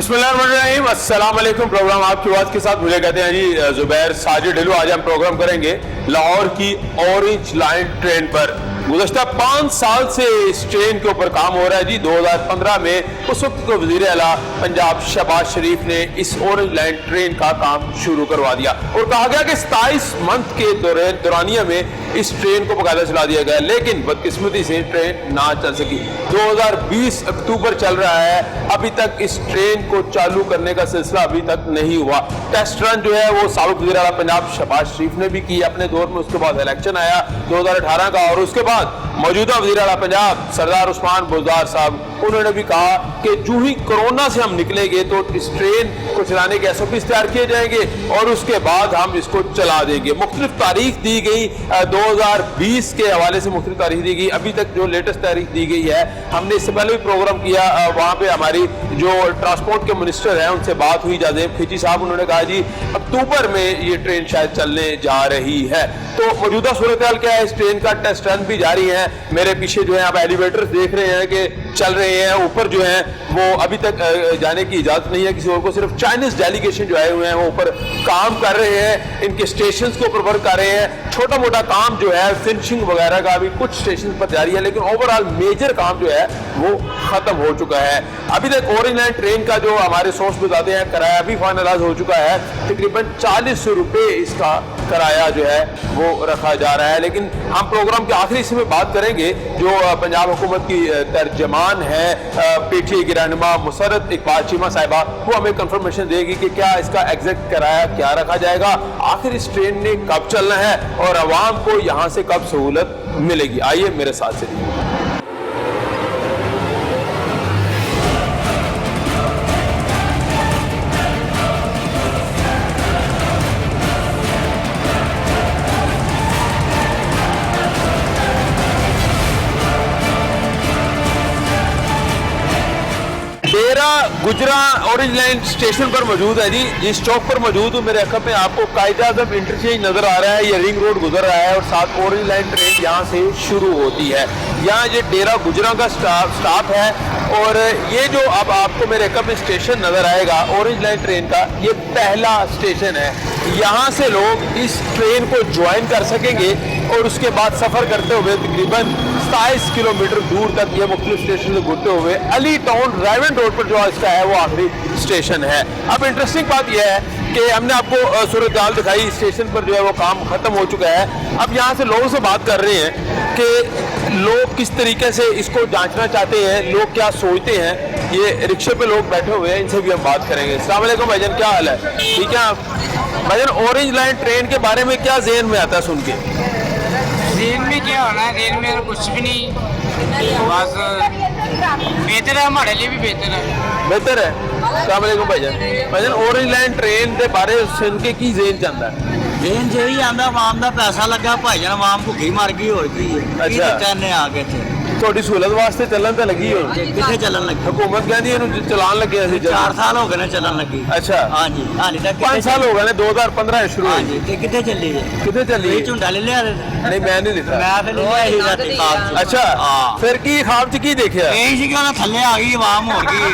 बिस्मिल्लाहिर्रहमानिर्रहीम, अस्सलाम वालेकुम। प्रोग्राम आपकी आवाज़ के साथ मुझे कहते हैं जी जुबैर साजिद ढिल्लो। आज हम प्रोग्राम करेंगे लाहौर की ऑरेंज लाइन ट्रेन पर। गुज़श्ता 5 साल से इस ट्रेन के ऊपर काम हो रहा है जी। 2015 में उस वक्त को वज़ीर आला पंजाब शहबाज शरीफ ने इस ऑरेंज लाइन ट्रेन का काम शुरू करवा दिया और कहा गया कि 27 मंथ के दौरानिया में इस ट्रेन को बकायदा चला दिया गया, लेकिन बदकिस्मती से ट्रेन ना चल सकी। 2020 अक्टूबर चल रहा है, अभी तक इस ट्रेन को चालू करने का सिलसिला अभी तक नहीं हुआ। टेस्ट रन जो है वो साबिक़ वज़ीर आला पंजाब शहबाज शरीफ ने भी की अपने दौर में। उसके बाद इलेक्शन आया 2018 का और उसके बाद मौजूदा वज़ीर आला पंजाब सरदार उस्मान बुज़दार साहब, उन्होंने भी कहा कि जो ही कोरोना से हम निकलेंगे तो इस ट्रेन को चलाने के SOPs तैयार किए जाएंगे और उसके बाद हम इसको चला देंगे। मुख्तलिफ तारीख दी गई, 2020 के हवाले से मुख्तलिफ तारीख दी गई। अभी तक जो लेटेस्ट तारीख दी गई है, हमने इससे पहले भी प्रोग्राम किया, वहाँ पे हमारी जो ट्रांसपोर्ट के मिनिस्टर हैं उनसे बात हुई जादेब खिची साहब, उन्होंने कहा जी अक्टूबर में ये ट्रेन शायद चलने जा रही है। तो मौजूदा सूरत हाल क्या है, इस ट्रेन का टेस्ट रन भी जारी है। मेरे पीछे जो है आप एलिवेटर्स देख रहे हैं कि चल रहे हैं, ऊपर जो है वो अभी तक जाने की इजाजत नहीं है किसी और को, सिर्फ चाइनीज डेलीगेशन जो आए हुए हैं वो ऊपर काम कर रहे हैं, इनके स्टेशन के ऊपर वर्क कर रहे हैं। छोटा मोटा काम जो है फिनिशिंग वगैरह का अभी कुछ स्टेशन पर जारी है, लेकिन ओवरऑल मेजर काम जो है वो खत्म हो चुका है। अभी तक ऑरेंज लाइन ट्रेन का जो हमारे सोर्स बताते हैं किराया भी फाइनलाइज हो चुका है, तकरीबन 40 रुपये इसका किराया जो है वो रखा जा रहा है। लेकिन हम प्रोग्राम के आखिरी हिस्से में बात करेंगे, जो पंजाब हुकूमत की तर्जमान है PTI की रहनुमा मुसर्रत इकबाल चीमा साहिबा, वो हमें कंफर्मेशन देगी कि क्या इसका एग्जैक्ट किराया क्या रखा जाएगा, आखिर इस ट्रेन ने कब चलना है और आवाम को यहाँ से कब सहूलत मिलेगी। आइए मेरे साथ चलिए। डेरा गुजरा ऑरेंज लाइन स्टेशन पर मौजूद है जी। जिस चौक पर मौजूद हूँ मेरे अखब में आपको कायद-ए-आज़म इंटरचेंज नजर आ रहा है, ये रिंग रोड गुजर रहा है और साथ ऑरेंज लाइन ट्रेन यहाँ से शुरू होती है। यहाँ ये डेरा गुजरा का स्टॉप है और ये जो अब आपको मेरे अखब में स्टेशन नजर आएगा ऑरेंज लाइन ट्रेन का, ये पहला स्टेशन है। यहाँ से लोग इस ट्रेन को ज्वाइन कर सकेंगे और उसके बाद सफर करते हुए तकरीबन 27 किलोमीटर दूर तक ये मुख्तलिफ स्टेशन से घूमते हुए अली टाउन रायवन रोड पर जो इसका है वो आखिरी स्टेशन है। अब इंटरेस्टिंग बात यह है कि हमने आपको सूरत हाल दिखाई, स्टेशन पर जो है वो काम खत्म हो चुका है। अब यहाँ से लोगों से बात कर रहे हैं कि लोग किस तरीके से इसको जांचना चाहते हैं, लोग क्या सोचते हैं। ये रिक्शे पे लोग बैठे हुए हैं, इनसे भी हम बात करेंगे। अस्सलाम वालेकुम भाईजान, क्या हाल है? ठीक है आप भाईजान, ऑरेंज लाइन ट्रेन के बारे में क्या ज़हन में आता है सुन के? ट्रेन में क्या होना है, ट्रेन में कुछ भी नहीं, बस बेहतर है, हमारे लिए भी बेहतर है। बेहतर है। अस्सलाम वालेकुम भाईजान, ऑरेंज लाइन ट्रेन के बारे सुन के की ज़हन चाहता है? ट्रेन यही आंदा आवाम का पैसा लगा भाईजान, आवाम भुखी मर गई हो अच्छा। कहने आ गए थोड़ी सहूलत वास्ते चलन तो लगी हो, कितने चलन लगी? हुकूमत कहती चलान लगे 4 साल हो गए चलन लगी। अच्छा हाँ जी, हाली तक 5 साल हो गए, 2015 शुरू हाँ हुई। जी, कितने चली है? कितने चली? झुंडा ले लिया? नहीं मैं नहीं लिखा। मैं फिर लिया ही अच्छा हाँ। फिर की ख्वाब च की देखा? यही सी कहना थल्ले आ गई आवाम हो गई।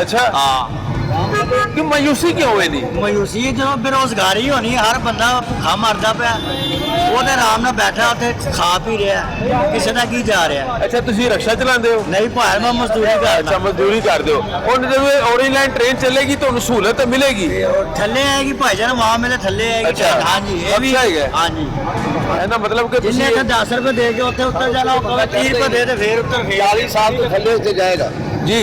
अच्छा हाँ, कि मायूसी क्यों हुई थी? मायूसी जो बेरोजगारी होनी, हर बंदा भुखा मरदा पे वो आराम ਨਾਲ बैठा ਉੱਥੇ खा पी रहा, किसी का की जा रहा। अच्छा ਤੁਸੀਂ रिक्शा चलाते हो? नहीं भाई मैं मजदूरी करदा। अच्छा मजदूरी करते हो। और जब ऑरेंज लाइन ट्रेन चलेगी तो सहूलत मिलेगी? थल्ले आएगी भाईजान, वहाँ मेरे थल्ले आएगी। अच्छा। हाँ जी, ये भी है। हाँ जी, है ना, मतलब कि जिन्हें 10 रुपए दे के उत्तर जाना, 30 रुपए दे फिर उत्तर 40 साल तो थल्ले उत्ते जाएगा जी।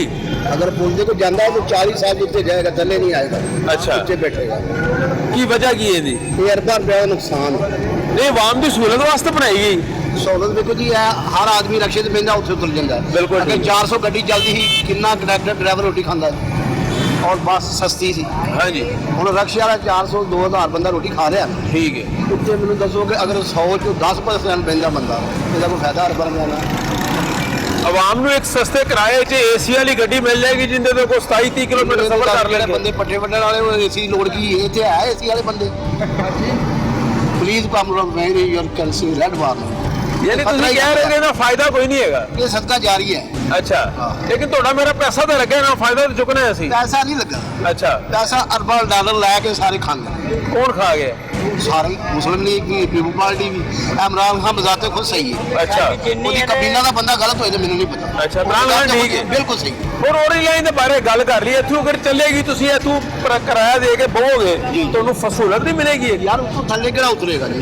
अगर पुल को जाता है तो 40 साल उत्ते जाएगा, थल्ले नहीं आएगा। अच्छा उत्ते बैठेगा की वजह की है जी? ये अरबा रुपया का नुकसान है। नहीं आवाम की सहूलत वास्ते बनाई गई सहूलत देखो जी है, हर आदमी रक्शे से बहता उत्थे उतर जाता है। बिल्कुल अगर ठीक। 400 गड्डी चलती थी, कितना कंडक्टर ड्राइवर रोटी खाता है और बस सस्ती सी। हाँ जी ਹੁਣ रक्शे वाला 400 2000 बंदा रोटी खा रहा है। ठीक है। उत्ते मैंने दसो कि अगर 100 चो 10% बहता बंदा, इसका कोई फायदा अरबा रुपया का? आवाम ਨੂੰ ਇੱਕ ਸਸਤੇ ਕਿਰਾਏ 'ਚ ਏਸੀ ਵਾਲੀ ਗੱਡੀ ਮਿਲ ਜਾਏਗੀ ਜਿੰਦੇ ਤੇ ਕੋਈ 27-30 ਕਿਲੋਮੀਟਰ ਸਫ਼ਰ ਕਰ ਲੈਣਗੇ। ਬੰਦੇ ਪੱਠੇ ਵੱਢਣ ਵਾਲੇ ਉਹ ਏਸੀ ਲੋੜ ਕੀ ਹੈ? ਇੱਥੇ ਹੈ ਏਸੀ ਵਾਲੇ ਬੰਦੇ। ਪਲੀਜ਼ ਕਮ ਮੈਂ ਯੂਰ ਕੈਂਸਲ ਰੈਡ ਵਾਰਨਿੰਗ। ਯਾਨੀ ਤੁਸੀਂ ਕਹਿ ਰਹੇ ਹੋ ਇਹਦਾ ਫਾਇਦਾ ਕੋਈ ਨਹੀਂ ਹੈਗਾ। ਇਹ ਸਦਕਾ ਜਾਰੀ ਹੈ। ਅੱਛਾ, ਲੇਕਿਨ ਤੁਹਾਡਾ ਮੇਰਾ ਪੈਸਾ ਤਾਂ ਲੱਗਿਆ ਨਾ, ਫਾਇਦਾ ਤਾਂ ਚੁੱਕਣਾ ਅਸੀਂ। ਪੈਸਾ ਨਹੀਂ ਲੱਗਾ, ਅੱਛਾ, ਪੈਸਾ ਅਰਬਾਂ ਡਾਲਰ ਲੈ ਕੇ ਸਾਰੇ ਖਾਂਦੇ ਕੌਣ ਖਾ ਗਿਆ? ਸਾਰੇ ਮੁਸਲਿਮ ਲੀਗ ਵੀ, ਪੀਪਲ ਪਾਰਟੀ ਵੀ। ਇਮਰਾਨ ਖਾਨ ਬਜ਼ਾਤੇ ਖੁਦ ਸਹੀ ਹੈ। ਅੱਛਾ, ਉਹਦੀ ਕਬੀਨਾ ਦਾ ਬੰਦਾ ਗਲਤ ਹੋਏ ਤਾਂ ਮੈਨੂੰ ਨਹੀਂ ਪਤਾ। ਅੱਛਾ, ਇਮਰਾਨ ਖਾਨ ਠੀਕ ਹੈ, ਬਿਲਕੁਲ ਸਹੀ। ਹੁਣ ਔਰੇਂਜ ਲਾਈਨ ਦੇ ਬਾਰੇ ਗੱਲ ਕਰ ਲਈ, ਇੱਥੋਂ ਅਗਰ ਚੱਲੇਗੀ ਤੁਸੀਂ ਇੱਥੋਂ ਕਿਰਾਇਆ ਦੇ ਕੇ ਬਹੋਗੇ ਤੁਹਾਨੂੰ ਸਹੂਲਤ ਨਹੀਂ ਮਿਲੇਗੀ ਯਾਰ ਉੱਥੋਂ ਥੱਲੇ ਕਿਹੜਾ ਉਤਰੇਗਾ ਜੀ?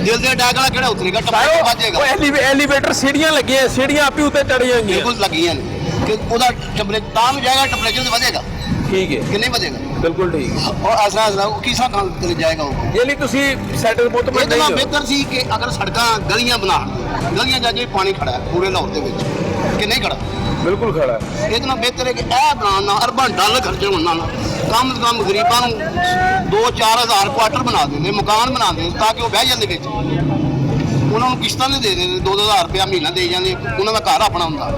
ਦਿਲ ਦੇ ਅਟੈਕ ਵਾਲਾ ਕਿਹੜਾ ਉਤਰੇਗਾ? ਟੱਪਾ ਵੱਜੇਗਾ। ਐਲੀਵੇਟਰ ਸੀੜੀਆਂ ਲੱਗੀਆਂ, ਸੀੜੀਆਂ ਆਪੀ ਉੱਤੇ ਚੜ ਜਾਣਗੀਆਂ। ਬਿਲਕੁਲ ਲੱਗੀਆਂ ਨੇ ਕਿ ਉਹਦਾ ਟੈਂਪਰੇਚਰ ਤਾਂ ਵੀ ਜਾਏਗਾ, ਟੈਂਪਰੇਚਰ ਤੇ ਵਧੇਗਾ ਠੀਕ ਹੈ, ਕਿ ਨਹੀਂ ਵਧੇਗਾ? ਬਿਲਕੁਲ ਠੀਕ। ਔਰ ਆਸਰਾ ਉਹ ਕਿਸਾ ਕੰਮ ਕਰ ਜਾਏਗਾ ਉਹ? ਯਾਨੀ ਤੁਸੀਂ ਸੈਟਲ ਮੁਤਮਨ ਇਹਦੇ ਨਹੀਂ ਨਾਲ ਹੋ। ਬਿਹਤਰ ਸੀ ਕਿ ਅਗਰ ਸੜਕਾਂ ਗਲੀਆਂ ਬਣਾ, ਗਲੀਆਂ ਜਾ ਕੇ ਪਾਣੀ ਖੜਾ ਹੈ ਪੂਰੇ ਲਾਹੌਰ ਦੇ ਵਿੱਚ ਕਿ ਨਹੀਂ ਖੜਾ? ਬਿਲਕੁਲ ਖੜਾ ਹੈ। ਇਹਦੇ ਨਾਲ ਬਿਹਤਰ ਹੈ ਕਿ ਇਹ ਬਣਾਉਣ ਨਾਲ ਅਰਬਾਂ ਡਾਲਰ ਖਰਚੇ ਹੋਣ ਨਾਲ ਕਮ ਤੋਂ ਕਮ ਗਰੀਬਾਂ ਨੂੰ 2-4 ਹਜ਼ਾਰ ਕੁਆਟਰ ਬਣਾ ਦਿੰਦੇ, ਮਕਾਨ ਬਣਾ ਦਿੰਦੇ ਤਾਂ ਕਿ ਉਹ ਬਹਿ ਜਾਂਦੇ ਵਿੱਚ। ਉਹਨਾਂ ਨੂੰ ਕਿਸ਼ਤਾਂ ਨਹੀਂ ਦੇ ਦਿੰਦੇ, 2-2 ਹਜ਼ਾਰ ਰੁਪਇਆ ਮਹੀਨਾ ਦੇ ਜਾਂਦੇ, ਉਹਨਾਂ ਦਾ ਘਰ ਆਪਣਾ ਹੁੰਦਾ।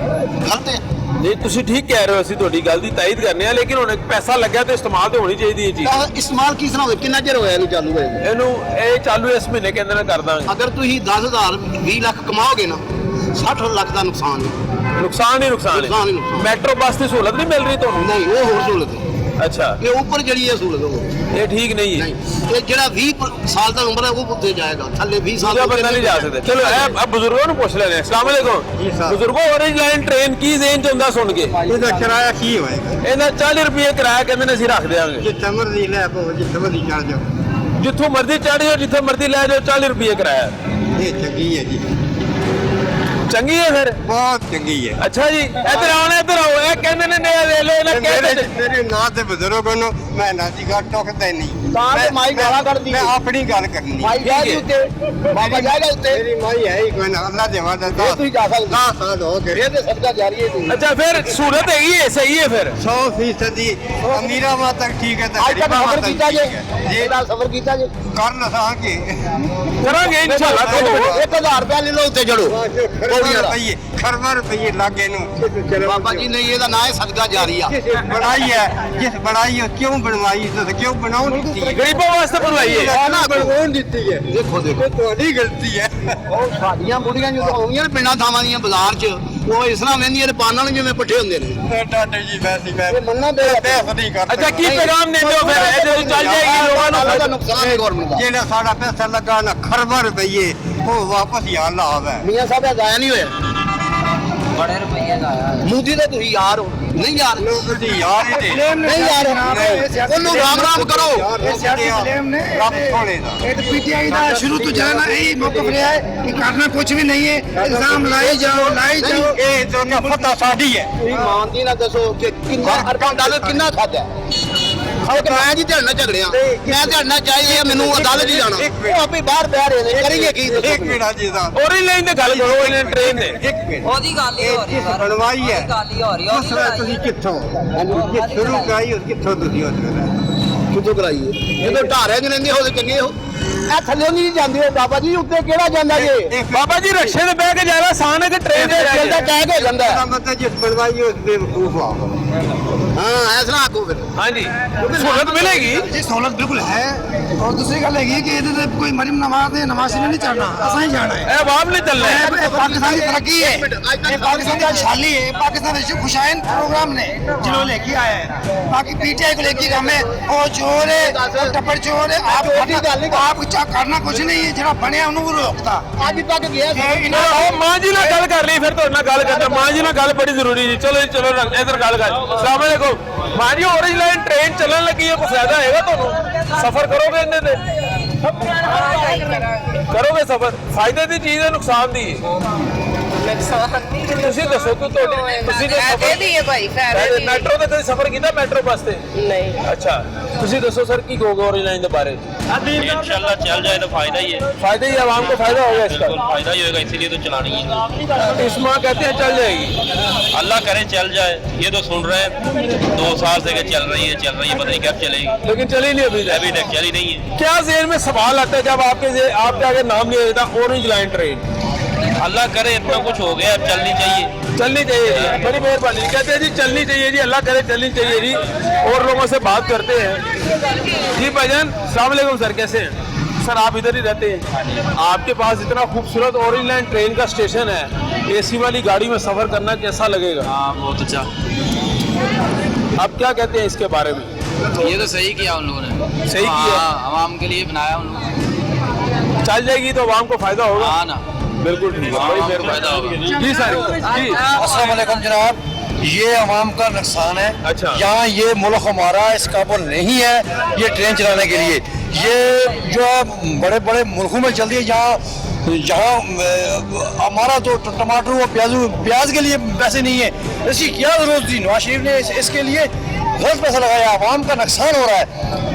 ਗਲਤ ਹੈ। ਨਹੀਂ, ਤੁਸੀਂ ਠੀਕ ਕਹਿ ਰਹੇ ਹੋ, ਅਸੀਂ ਤੁਹਾਡੀ ਗੱਲ ਦੀ ਤਾਇਦ ਕਰਨੇ ਆ, ਲੇਕਿਨ ਹੁਣ ਪੈਸਾ ਲੱਗਿਆ ਤੇ ਇਸਤੇਮਾਲ ਤੇ ਹੋਣੀ ਚਾਹੀਦੀ ਇਹ ਚੀਜ਼। ਤਾਂ ਇਸਤੇਮਾਲ ਕਿਸ ਤਰ੍ਹਾਂ ਹੋਵੇ? ਕਿੰਨਾ ਚਿਰ ਹੋਇਆ ਇਹਨੂੰ ਚਾਲੂ ਹੋਏ? ਇਹਨੂੰ ਇਹ ਚਾਲੂ ਇਸ ਮਹੀਨੇ ਕਹਿੰਦੇ ਨੇ ਕਰ ਦਾਂਗੇ। ਅਗਰ ਤੁਸੀਂ 10,000 20 ਲੱਖ ਕਮਾਓਗੇ ਨਾ, 60 ਲੱਖ ਦਾ ਨੁਕਸਾਨ ਹੈ। ਨੁਕਸਾਨ ਹੀ ਨੁਕਸਾਨ ਨੁਕਸਾਨ ਹੀ ਹੈ। ਨੁਕਸਾਨ। ਮੈਟਰੋ ਬੱਸ ਦੀ ਸਹੂਲਤ ਨਹੀਂ ਮਿਲ ਰਹੀ ਤੁਹਾਨੂੰ? ਨਹੀਂ, ਉਹ ਹੋਰ ਸਹੂਲਤ ਹੈ। ਅੱਛਾ, ਇਹ ਉੱਪਰ ਜਿਹੜੀ ਹੈ ਸਹੂਲਤ ਉਹ ਇਹ ਠੀਕ ਨਹੀਂ ਹੈ। ਨਹੀਂ, ਇਹ ਜਿਹੜਾ 20 ਸਾਲ ਦਾ ਉਮਰ ਹੈ ਉਹ ਉੱਤੇ ਜਾਏਗਾ, ਥੱਲੇ 20 ਸਾਲ ਦੂਜਾ ਬੰਦਾ ਨਹੀਂ ਜਾ ਸਕਦਾ। ਚਲੋ ਇਹ अब ਬਜ਼ੁਰਗੋਂ ਨੂੰ ਪੁੱਛ ਲੈਣੇ। ਅਸਲਾਮ ਵਾਲੇਕੁਮ ਬਜ਼ੁਰਗੋ, ਔਰੇਂਜ ਲਾਈਨ ਟ੍ਰੇਨ ਕੀ ਜ਼ੇਨ ਚ ਹੁੰਦਾ ਸੁਣ ਕੇ? ਇਹਦਾ ਕਿਰਾਇਆ ਕੀ ਹੋਏਗਾ? ਇਹਦਾ 40 ਰੁਪਏ ਕਿਰਾਇਆ ਕਹਿੰਦੇ ਨੇ ਅਸੀਂ ਰੱਖ ਦਿਆਂਗੇ। ਜਿੱਥੇ ਮਰਜ਼ੀ ਲੈ ਪੋ, ਜਿੱਥੇ ਮਰਜ਼ੀ ਚੜ ਜਾਓ। ਜਿੱਥੋਂ ਮਰਜ਼ੀ ਚੜ੍ਹ ਜਾਓ, ਜਿੱਥੇ ਮਰਜ਼ੀ ਲੈ ਜਾਓ, 40 ਰੁਪਏ ਕਿਰਾਇਆ। ਇਹ ਚੰਗੀ ਹੈ ਜੀ, ਚੰਗੀ ਹੈ ਫਿਰ? ਬਹੁਤ ਚੰਗੀ ਹੈ। ਅੱਛਾ ਜੀ, ਇੱਧਰ ਆਉਣਾ, ਇੱਧਰ ਆਓ। ਇਹ ਕਹਿੰਦੇ ਨੇ ਨया ਲੈ ਲਓ, ਇਹਨਾਂ ਕਹਿੰਦੇ ਮੇਰੇ ਨਾਂ ਤੇ ਬਜ਼ੁਰਗ ਨੂੰ ਮੈਂ ਨਾ ਦੀ ਗੱਲ ਟੋਕਦਾ ਨਹੀਂ। ਤਾਂ ਤੇ ਮਾਈ ਗਾਲਾਂ ਕੱਢਦੀ ਮੈਂ ਆਪਣੀ ਗੱਲ ਕਰਨੀ। ਮਾਈ ਜਾਏਗੀ ਉੱਤੇ, ਬਾਬਾ ਜਾਏਗਾ ਉੱਤੇ। ਮੇਰੀ ਮਾਈ ਹੈ ਹੀ ਕੋਈ ਨਾ, ਅੱਲਾ ਦੇਵਾ ਦਾ ਇਹ ਤੁਸੀਂ ਜਾ ਸਕਦੇ 10 ਸਾਲ ਹੋ ਗਏ। ਇਹ ਤੇ ਸਦਕਾ ਜਾਰੀ ਹੈ ਤੁਸੀਂ। ਅੱਛਾ, ਫਿਰ ਸਹੂਲਤ ਹੈਗੀ ਹੈ, ਸਹੀ ਹੈ ਫਿਰ। 100% ਅਮੀਰਾਂ ਮਾਂ ਤੱਕ ਠੀਕ ਹੈ ਤੇ ਅੱਜ ਤੱਕ ਗਰੀਬਾਂ ਸਫਰ ਤੱਕ ਕੀਤਾ ਠੀਕ ਜੇ? ਹੈ। ਜੇ ਇਹਦਾ ਸਫਰ ਕੀਤਾ ਜੇ? ਕਰ ਲਸਾਂਗੇ ਕਰਾਂਗੇ ਇਨਸ਼ਾਅੱਲਾ। 1000 ਰੁਪਇਆ ਲੈ ਲਓ ਉੱਤੇ ਚੜੋ। ਖਰਬਾਂ ਰੁਪਏ ਲਾਗੇ ਨੂੰ ਚਲੋ ਬਾਬਾ ਜੀ ਨਹੀਂ, ਇਹਦਾ ਨਾਂ ਹੈ ਸਦਕਾ ਜਾਰੀ ਆ। ਬਣਾਈ ਹੈ, ਜਿਸ ਬਣਾਈ ਹੈ ਕਿਉਂ ਬਣਵਾਈ ਤੇ ਕਿਉਂ ਬਣਾਉਣ ਦਿੱਤੀ ਹੈ? ਗਰੀਬਾਂ ਵਾਸਤੇ ਬਣਵਾਈਏ। ਬਣਵਾਉਣ ਦਿੱਤੀ ਹੈ। ਦੇਖੋ ਦੇਖੋ, ਤੁਹਾਡੀ ਗਲਤੀ ਹੈ। ਉਹ ਸਾਡੀਆਂ ਬੁੜੀਆਂ ਜਦੋਂ ਆਉਂਦੀਆਂ ਨੇ ਪਿੰਡਾਂ ਥਾਵਾਂ ਦੀਆਂ ਬਾਜ਼ਾਰ 'ਚ, ਉਹ ਇਸ ਤਰ੍ਹਾਂ ਵਹਿੰਦੀਆਂ ਨੇ ਪਾਨਾਂ ਨੂੰ ਜਿਵੇਂ ਪੱਠੇ ਹੁੰਦੇ ਨੇ। ਡਾਡੇ ਜੀ ਵੈਸੀ ਮੈਂ ਇਹ ਮੰਨਣਾ ਤੇ ਬਹਿਸ ਨਹੀਂ ਕਰ ਅੱਛਾ, ਕੀ ਪੈਗਾਮ ਦਿੰਦੇ ਹੋ ਫਿਰ? ਇਹਦੇ ਵਿੱਚ ਚੱਲ ਜਾਏਗੀ ਲੋਕਾਂ ਦਾ ਨੂੰ? ਨੁਕਸਾਨ ਹੈ ਗਵਰਨਮੈਂਟ ਦਾ। ਜਿਹੜਾ ਸਾਡਾ ਪੈਸਾ ਲੱਗਾ ਨਾ ਖਰਬਾਂ ਰੁਪਏ, ਉਹ ਵਾਪਸ ਯਾਰ ਲਾਵੇ। ਮੀਆਂ ਸਾਹਿਬ ਦਾ ਜ਼ਾਇਆ ਨਹੀਂ ਹੋਇਆ। ਬੜੇ ਰੁਪਈਏ ਦਾ ਆਇਆ। ਮੋਦੀ ਦੇ ਤੁਸੀਂ ਯਾਰ ਹੋ, ਨਹੀਂ ਯਾਰ? ਲੋਕ ਦੀ ਯਾਰ ਹੀ ਤੇ ਨਹੀਂ ਯਾਰ, ਉਹਨੂੰ ਰਾਮ ਰਾਮ ਕਰੋ। ਰੱਬ ਸੋਹਣੇ ਦਾ ਇਹ ਤਾਂ ਪੀਟੀਆਈ ਦਾ ਸ਼ੁਰੂ ਤੋਂ ਜਾਣਾ ਇਹੀ ਮੌਕਫ ਰਿਹਾ ਹੈ ਕਿ ਕਰਨਾ ਕੁਝ ਵੀ ਨਹੀਂ ਹੈ, ਇਲਜ਼ਾਮ ਲਾਈ ਜਾਓ ਲਾਈ ਜਾਓ। ਇਹ ਦੋਨੋਂ ਫਤਹ ਸਾਡੀ ਹੈ। ਤੁਸੀਂ ਇਮਾਨਦਾਰੀ ਨਾਲ ਦੱਸੋ ਕਿ ਕਿੰਨਾ ਅਰਬਾਂ ਡਾਲਰ ਕਿੰਨਾ ਖਾਦਾ? ਮੈਂ ਜੀ ਤੁਹਾਡੇ ਨਾਲ ਝਗੜਿਆ, ਮੈਂ ਤੁਹਾਡੇ ਨਾਲ ਚਾਹੀਏ, ਮੈਨੂੰ ਅਦਾਲਤ ਹੀ ਜਾਣਾ। ਉਹ ਆਪੇ ਬਾਹਰ ਬਹਿ ਰਹੇ ਨੇ, ਕਰੀਏ ਕੀ? ਇੱਕ ਮਿੰਟ ਜੀ ਦਾ ਔਰੇਂਜ ਲਾਈਨ ਤੇ ਗੱਲ ਕਰੋ, ਔਰੇਂਜ ਟ੍ਰੇਨ ਤੇ। ਇੱਕ ਮਿੰਟ ਉਹਦੀ ਗੱਲ ਹੀ ਹੋ ਰਹੀ ਇਹ ਬਣਵਾਈ ਹੈ। ਉਹਦੀ ਗੱਲ ਹੀ ਹੋ ਰਹੀ ਹੈ। ਉਹਦੀ ਦੂਸਰਾ ਤੁਸੀਂ ਕਿੱਥੋਂ ਇਹ ਸ਼ੁਰੂ ਕਰਾਈ, ਕਿੱਥੋਂ ਤੁਸੀਂ ਕਿੱਥੋਂ ਕਰਾਈਏ? ਜਦੋਂ ਢਾਰਿਆਂ 'ਚ ਰਹਿੰਦੇ ਹੋ ਤੇ ਚੰਗੇ ਹੋ। ਇਹ ਥੱਲੇ ਨਹੀਂ ਜਾਂਦੇ ਹੋ ਬਾਬਾ ਜੀ, ਉੱਤੇ ਕਿਹੜਾ ਜਾਂਦਾ ਜੇ? ਬਾਬਾ ਜੀ, ਰਕਸ਼ੇ ਤੇ ਬਹਿ ਕੇ ਜਾਣਾ ਆਸਾਨ ਹੈ ਕਿ ਟ੍ਰੇਨ ਤੇ ਚੱਲਦਾ ਟੈਗ ਹੋ ਜਾਂਦਾ ਹੈ। ਮਤਲਬ ਜਿਸ ਬਣਵਾਈ ਉਸ ਬੇਵਕੂਫ ਆ। ਹਾਂ, ਐਸਾ ਆਖੋ ਫਿਰ। ਹਾਂਜੀ, ਸਹੂਲਤ ਮਿਲੇਗੀ। ਇਹ ਸਹੂਲਤ ਬਿਲਕੁਲ ਹੈ। ਔਰ ਦੂਸਰੀ ਗੱਲ ਹੈਗੀ ਕਿ ਇਹਦੇ ਤੇ ਕੋਈ ਮਰੀਮ ਨਵਾਜ਼ ਨੇ ਨਵਾਜ਼ ਨਹੀਂ ਚੜਨਾ, ਅਸਾਂ ਹੀ ਜਾਣਾ ਹੈ। ਇਹ ਆਵਾਮ ਨੇ ਚੱਲਣਾ ਹੈ। ਇਹ ਪਾਕਿਸਤਾਨ ਦੀ ਤਰੱਕੀ ਹੈ, ਇਹ ਪਾਕਿस्तान की खुशहाली है। पाकिस्तान में खुशाइन प्रोग्राम ने जिन्होंने लेके आया है, बाकी पीटीआई को लेके हमें वो चोर है, वो टप्पर चोर है। आप करना कुछ नहीं है, जरा बने उन्होंने रोकता। ਅੱਜ ਤੱਕ ਗਿਆ ਉਹ ਮਾਂ ਜੀ ਨਾਲ ਗੱਲ ਕਰ ਲਈ, ਫਿਰ ਤੁਹਾਡੇ ਨਾਲ ਗੱਲ ਕਰਦਾ। ਮਾਂ ਜੀ ਨਾਲ ਗੱਲ ਬੜੀ ਜ਼ਰੂਰੀ ਜੀ। ਚਲੋ ਜੀ, ਚਲੋ ਇਧਰ ਗੱਲ ਕਰ। ਅਸਲਾਮ ਵਾਲੇਕੁਮ ਮਾਂ ਜੀ, ਔਰੇਂਜ ਲਾਈਨ ਟ੍ਰੇਨ ਚੱਲਣ ਲੱਗੀ ਹੈ, ਕੋਈ ਫਾਇਦਾ ਹੈਗਾ ਤੁਹਾਨੂੰ? ਸਫ਼ਰ ਕਰੋਗੇ ਇਹਦੇ ਤੇ? ਕਰੋਗੇ ਸਫ਼ਰ? ਫਾਇਦੇ ਦੀ ਚੀਜ਼ ਹੈ, ਨੁਕਸਾਨ ਦੀ ਹੈ? ਤੁਸੀਂ ਦੱਸੋ ਕਿ ਤੁਸੀਂ ਇਹਦੀ ਹੈ ਭਾਈ ਫਾਇਦੇ ਦੀ ਮੈਟਰੋ ਤੇ ਕਦੇ ਸਫ਼ਰ ਕੀਤਾ? ਮੈਟਰੋ ਬੱਸ ਤੇ ਨਹੀਂ। ਅੱਛਾ, ਤੁਸੀਂ ਦੱਸੋ ਸਰ ਕੀ ਕहोगे ऑरेंज लाइन के बारे में? इंशाल्लाह चल जाए तो फायदा ही है। फायदा ही आवाम को फायदा होगा इसका? बिल्कुल फायदा ही होगा, इसीलिए तो चलानी है। इस माह कहते हैं चल जाएगी। अल्लाह करे चल जाए। ये तो सुन रहे हैं 2 साल से कि चल रही है पता नहीं कब चलेगी, लेकिन चली नहीं अभी अभी तक चली नहीं है। क्या ज़हन में सवाल आता है जब आपके आगे नाम लिया जाता है ऑरेंज लाइन ट्रेन? अल्लाह करे इतना कुछ हो गया, अब चलनी चाहिए। चलनी चाहिए जी, बड़ी मेहरबानी। कहते हैं जी चलनी चाहिए जी, अल्लाह करे चलनी चाहिए जी। और लोगों से बात करते हैं जी। भाईजान अस्सलाम वालेकुम सर, कैसे हैं? सर आप इधर ही रहते हैं, आपके पास इतना खूबसूरत ऑरेंज लाइन ट्रेन का स्टेशन है, एसी वाली गाड़ी में सफर करना कैसा लगेगा? हाँ बहुत अच्छा, आप क्या कहते हैं इसके बारे में? ये तो सही किया उन लोगों ने, सही किया, आवाम के लिए बनाया उन लोगों ने। चल जाएगी तो आवाम को फायदा होगा। हाँ ना, बिल्कुल ठीक है, बड़ी मेहरबानी जी सर जी। अस्सलाम वालेकुम जनाब, ये अवाम का नुकसान है। अच्छा। यहाँ ये मुल्क हमारा इस काबिल नहीं है ये ट्रेन चलाने के लिए। ये जो है बड़े बड़े मुल्कों में चलती है, जहाँ हमारा तो टमाटर और प्याज के लिए पैसे नहीं है, इसकी क्या जरूरत थी? नवाज शरीफ ने इसके लिए गलत पैसा लगाया, आवाम का नुकसान हो रहा है।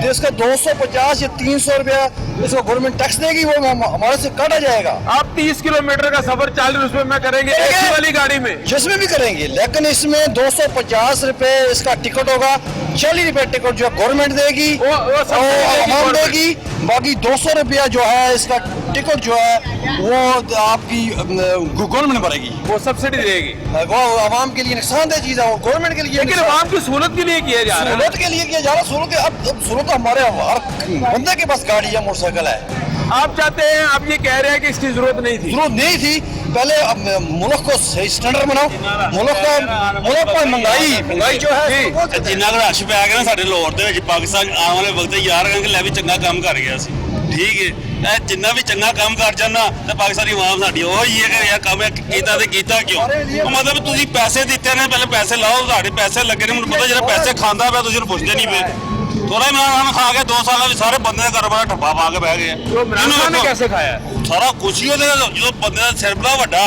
तो इसका 250 या 300 रुपया इसको गवर्नमेंट टैक्स देगी, वो हमारे से काटा जाएगा। आप 30 किलोमीटर का सफर 40 रुपए में करेंगे एसी वाली गाड़ी में? जिसमें भी करेंगे, लेकिन इसमें 250 रुपए इसका टिकट होगा, 40 रुपए टिकट जो गवर्नमेंट देगी, वो आवाम देगी, बाकी 200 रुपया जो है इसका टिकट जो है वो आपकी गवर्नमेंट भरेगी, वो सब्सिडी देगी। वो आवाम के लिए नुकसानदेह चीज है, वो गवर्नमेंट के लिए। लेकिन आवाम की सहूलत के लिए किया जा रहा है। सहूलत के लिए किया जा रहा है, सहूलत अब सहूलत हमारे हर बंदे के पास गाड़ी है, मोटरसाइकिल है। आप चाहते हैं, आप ये कह रहे हैं कि इसकी जरूरत नहीं थी? जरूरत नहीं थी। पहले मुल्क को सही स्टैंडर्ड बनाओ, मुल्क पर महंगाई जो है ਜਿੰਨਾ ਕੁ ਰਸ਼ ਪੈ ਗਿਆ ਨਾ ਸਾਡੇ ਲਾਹੌਰ ਦੇ ਵਿੱਚ, ਪਾਕਿਸਤਾਨ ਆਉਣ ਵਾਲੇ ਵਕਤ ਯਾਰ ਕਹਿੰਦੇ ਲੈ ਵੀ ਚੰਗਾ ਕੰਮ ਕਰ ਗਿਆ ਸੀ, ਠੀਕ ਹੈ। ਇਹ ਜਿੰਨਾ ਵੀ ਚੰਗਾ ਕੰਮ ਕਰ ਜਾਂਦਾ ਤੇ ਪਾਕਿਸਤਾਨੀ ਆਵਾਮ ਸਾਡੀ ਉਹ ਹੀ ਹੈ ਕਿ ਯਾਰ ਕੰਮ ਕੀਤਾ ਤੇ ਕੀਤਾ ਕਿਉਂ? ਉਹ ਮਤਲਬ ਤੁਸੀਂ ਪੈਸੇ ਦਿੱਤੇ ਨੇ, ਪਹਿਲੇ ਪੈਸੇ ਲਾਓ, ਤੁਹਾਡੇ ਪੈਸੇ ਲੱਗੇ ਨੇ, ਮੈਨੂੰ ਪਤਾ ਜਿਹੜਾ ਪੈਸੇ ਖਾਂਦਾ ਪਿਆ ਤੁਸੀਂ ਉਹਨੂੰ ਪੁੱਛਦੇ ਨਹੀਂ ਪਏ। ਥੋੜਾ ਇਮਰਾਨ ਖਾ ਕੇ 2 ਸਾਲਾਂ ਵਿੱਚ ਸਾਰੇ ਬੰਦੇ ਦੇ ਘਰ ਬਾਹਰ ਠੱਪਾ ਪਾ ਕੇ ਬਹਿ ਗਏ। इमरान खान ने कैसे खाया? ਸਾਰਾ ਕੁਛ ਹੀ ਉਹਦੇ ਜਦੋਂ ਬੰਦੇ ਦਾ ਸਿਰ ਬੜਾ ਵੱਡਾ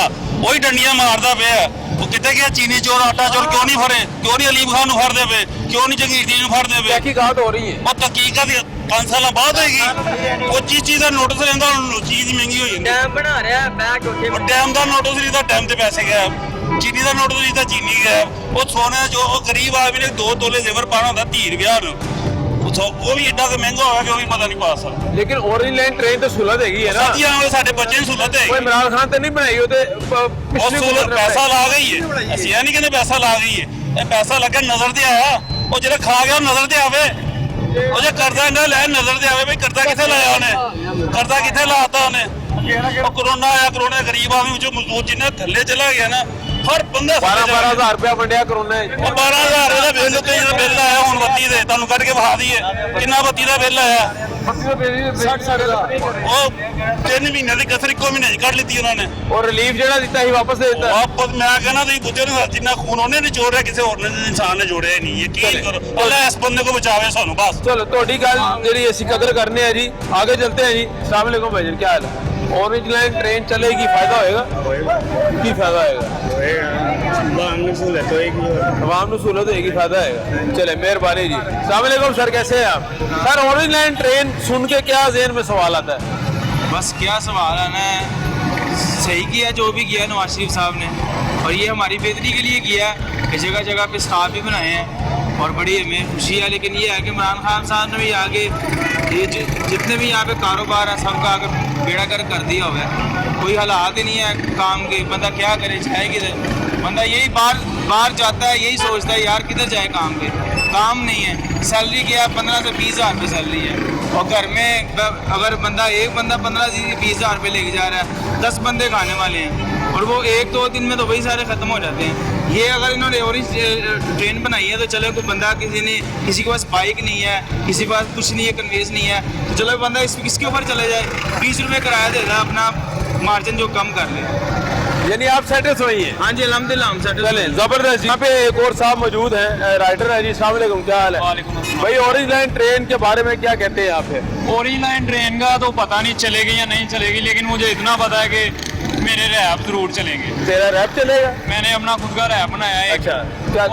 ਉਹੀ ਡੰਡੀਆਂ ਮਾਰਦਾ ਪਿਆ। ਉਹ ਕਿੱਥੇ ਗਿਆ ਚੀਨੀ ਚੋਰ, ਆਟਾ ਚੋਰ ਕਿਉਂ ਨਹੀਂ ਫੜੇ? ਕਿਉਂ ਨਹੀਂ ਅਲੀਮ ਖਾਨ ਨੂੰ ਫੜਦੇ ਪਏ? ਕਿਉਂ ਨਹੀਂ ਜੰਗੀਰ ਨੂੰ ਫੜਦੇ ਪਏ? तहकीकात हो रही है। ਉਹ ਤਹਕੀਕਤ 5 ਸਾਲਾਂ ਬਾਅਦ ਹੋਏਗੀ। ਉਹ ਚੀਜ਼ ਦਾ ਨੋਟਿਸ ਲੈਂਦਾ, ਚੀਜ਼ ਮਹਿੰਗੀ ਹੋ ਜਾਂਦੀ। ਡੈਮ ਬਣਾ ਰਿਹਾ ਬੈਕ ਉੱਥੇ, ਉਹ ਟਾਈਮ ਦਾ ਨੋਟਿਸ ਨਹੀਂ ਤਾਂ ਟਾਈਮ ਤੇ ਪੈਸੇ ਗਿਆ, ਚੀਨੀ ਦਾ ਨੋਟਿਸ ਨਹੀਂ ਤਾਂ ਚੀਨੀ ਗਿਆ। ਉਹ ਸੋਨੇ ਜੋ ਉਹ ਗਰੀਬ ਆਦਮੀ ਨੇ 2 ਤੋਲੇ ਜ਼ੇਵਰ ਪਾਣਾ ਹੁੰਦਾ ਧੀਰ ਵਿਆਹ ਨੂੰ, ਉਹ ਵੀ ਏਡਾ ਕਿ ਮਹਿੰਗਾ ਹੋਇਆ ਕਿ ਉਹ ਵੀ ਪਤਾ ਨਹੀਂ ਪਾ ਸਕਦਾ। लेकिन ऑरेंज लाइन ट्रेन तो सुलह हैगी है ना? ਸਾਥੀ ਆਵੇ ਸਾਡੇ ਬੱਚੇ ਨੂੰ ਸਹੂਲਤ ਹੈ। वो इमरान खान तो नहीं बनाई, वो तो पिछली हुकूमत ने ਪੈਸਾ बनाई। ਲਾ ਗਈ ਹੈ, ਅਸੀਂ ਇਹ ਨਹੀਂ ਕਹਿੰਦੇ ਪੈਸਾ ਲਾ ਗਈ ਹੈ, ਇਹ ਪੈਸਾ ਲੱਗਾ ਨਜ਼ਰ ਤੇ ਆਇਆ। ਉਹ ਜਿਹੜਾ ਖਾ ਗਿਆ ਉਹ ਨਜ਼ਰ ਤੇ ਆਵੇ, ਉਹ ਜੇ ਕਰਜ਼ਾ ਇਹਨਾਂ ਲੈ ਨਜ਼ਰ ਤੇ ਆਵੇ, ਬਈ ਕਰਜ਼ਾ ਕਿੱਥੇ ਲਾਇਆ ਉਹਨੇ, ਕਰਜ਼ਾ ਕਿੱਥੇ ਲਾਤਾ ਉਹਨੇ। ਉਹ ਕਰੋਨਾ ਆਇਆ, ਕਰੋਨਾ ਗਰੀਬ ਆਦਮੀ ਜੋ ਮਜ਼ਦੂਰ ਜਿੰਨਾ ਥੱਲੇ ਚਲਾ ਗਿਆ ਨਾ, ਹਰ ਬੰਦਾ 12-12 हज़ार रुपया वंडिया करोना है। ਉਹ 12,000 ਦਾ ਬਿੱਲ ਉੱਤੇ ਜਿਹੜਾ ਬਿੱਲ ਆਇਆ ਹੁਣ ਬੱਤੀ ਦੇ, ਤੁਹਾਨੂੰ ਕੱਢ ਕੇ ਵਿਖਾ ਦਈਏ ਕਿੰਨਾ ਬੱਤੀ ਦਾ ਬਿੱਲ ਆਇਆ। 60 ਉਹ 3 ਮਹੀਨੇ ਦੀ ਕਸਰ ਇੱਕੋ ਮਹੀਨੇ 'ਚ ਕੱਢ ਲਿੱਤੀ ਉਹਨਾਂ ਨੇ। और रिलीफ जेड़ा दिता ही वापस दे दिता। ਵਾਪਸ ਮੈਂ ਕਹਿੰਦਾ ਤੁਸੀਂ ਪੁੱਛੋ ਨਾ, ਜਿੰਨਾ ਖੂਨ ਉਹਨੇ ਨਿਚੋੜਿਆ ਕਿਸੇ ਹੋਰ ਨੇ ਇਨਸਾਨ ਨੇ ਜੋੜਿਆ ਨਹੀਂ। ਯਕੀਨ ਕਰੋ, ਅੱਲਾ ਇਸ ਬੰਦੇ को ਬਚਾਵੇ ਸਾਨੂੰ ਬਸ। चलो ਤੁਹਾਡੀ ਗੱਲ ਜਿਹੜੀ ਅਸੀਂ ਕਦਰ ਕਰਨੇ ਆ ਜੀ, आगे चलते हैं जी। अस्सलाम वालेकुम भाईजान, क्या हाल है? ऑरेंज लाइन ट्रेन चलेगी, फायदा होएगा? की फायदा होएगा? आवाम ਨੂੰ सहूलत होएगी, फायदा होएगा। चले मेहरबानी जी। अस्सलाम वालेकुम सर, कैसे हैं आप? सर ऑरेंज लाइन ट्रेन सुन के क्या ज़हन में सवाल आता है? बस क्या सवाल आना है, सही किया जो भी किया नवाज शरीफ साहब ने, और ये हमारी बेहतरी के लिए किया है कि जगह जगह पे स्टाफ भी बनाए हैं और बड़ी हमें खुशी है। लेकिन ये है कि इमरान खान साहब ने भी आगे ये जितने भी यहाँ पे कारोबार है सबका अगर बेड़ा कर दिया हुआ है, कोई हालात ही नहीं है काम के, बंदा क्या करे, जाए किधर? बंदा यही बाहर जाता है, यही सोचता है यार किधर जाए काम पे, काम नहीं है। सैलरी क्या है, 15 से 20 हज़ार रुपये सैलरी है, और घर में अगर एक बंदा 15 से 20 हज़ार रुपये लेके जा रहा है, 10 बंदे खाने वाले हैं, और वो 1-2 दिन में तो वही सारे ख़त्म हो जाते हैं। ये अगर इन्होंने ऑरेंज ट्रेन बनाई है तो चलो कोई बंदा किसी के पास बाइक नहीं है, किसी के पास कुछ नहीं है, कन्वेंस नहीं है, तो चलो बंदा इसके ऊपर चले जाए, 20 रुपये किराया दे रहा है, अपना मार्जिन जो कम कर ले। यानी आप सेटिस्फाई हैं? हाँ जी अल्हम्दुलिल्लाह हम चले जबरदस्त। यहाँ पे एक और साहब मौजूद हैं, राइटर है जी। अस्सलाम वालेकुम, क्या हाल है? वालेकुम अस्सलाम। भाई ऑरेंज लाइन ट्रेन के बारे में क्या कहते हैं आप? ऑरेंज लाइन ट्रेन का तो पता नहीं चलेगी या नहीं चलेगी, लेकिन मुझे इतना पता है कि मेरे रैप जरूर चलेंगे। तेरा रैप चलेगा? मैंने अपना खुद का रैप बनाया है। अच्छा,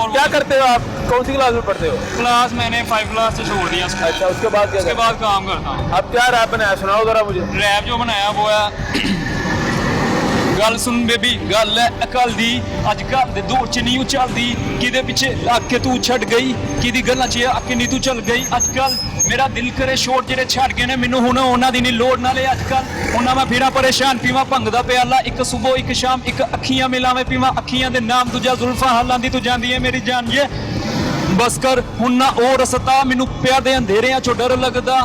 क्या करते हो आप? कौन सी क्लास में पढ़ते हो? क्लास मैंने 5 क्लास से छोड़ दिया। अच्छा, उसके बाद क्या? उसके बाद काम करता हूँ। अब क्या रैप बनाया, सुनाओ जरा मुझे। रैप जो बनाया वो है गल सुन बेबी गल है अकल दी, अज कल दे दौर च नहीं चलदी, किदे पिछे लग के तू छड़ गई, किदी गल्लां च आके नहीं तू चल गई। अजकल मेरा दिल करे छोड़ जेड़े छड़ गए ने मैनू हुण उन्हां दी नहीं लोड़, नाले अजकल उन्हां मैं फिरां परेशान, पीवां भंग दा प्याला, एक सुबह एक शाम, एक अखियां मिलावें पीवां अखियां दे नाम, दूजा जुल्फां हालां दी तू जांदी है मेरी जान। ये बस कर हुण ना ओ रसता, मैनू प्यार दे अंधेरियां चों डर लगदा,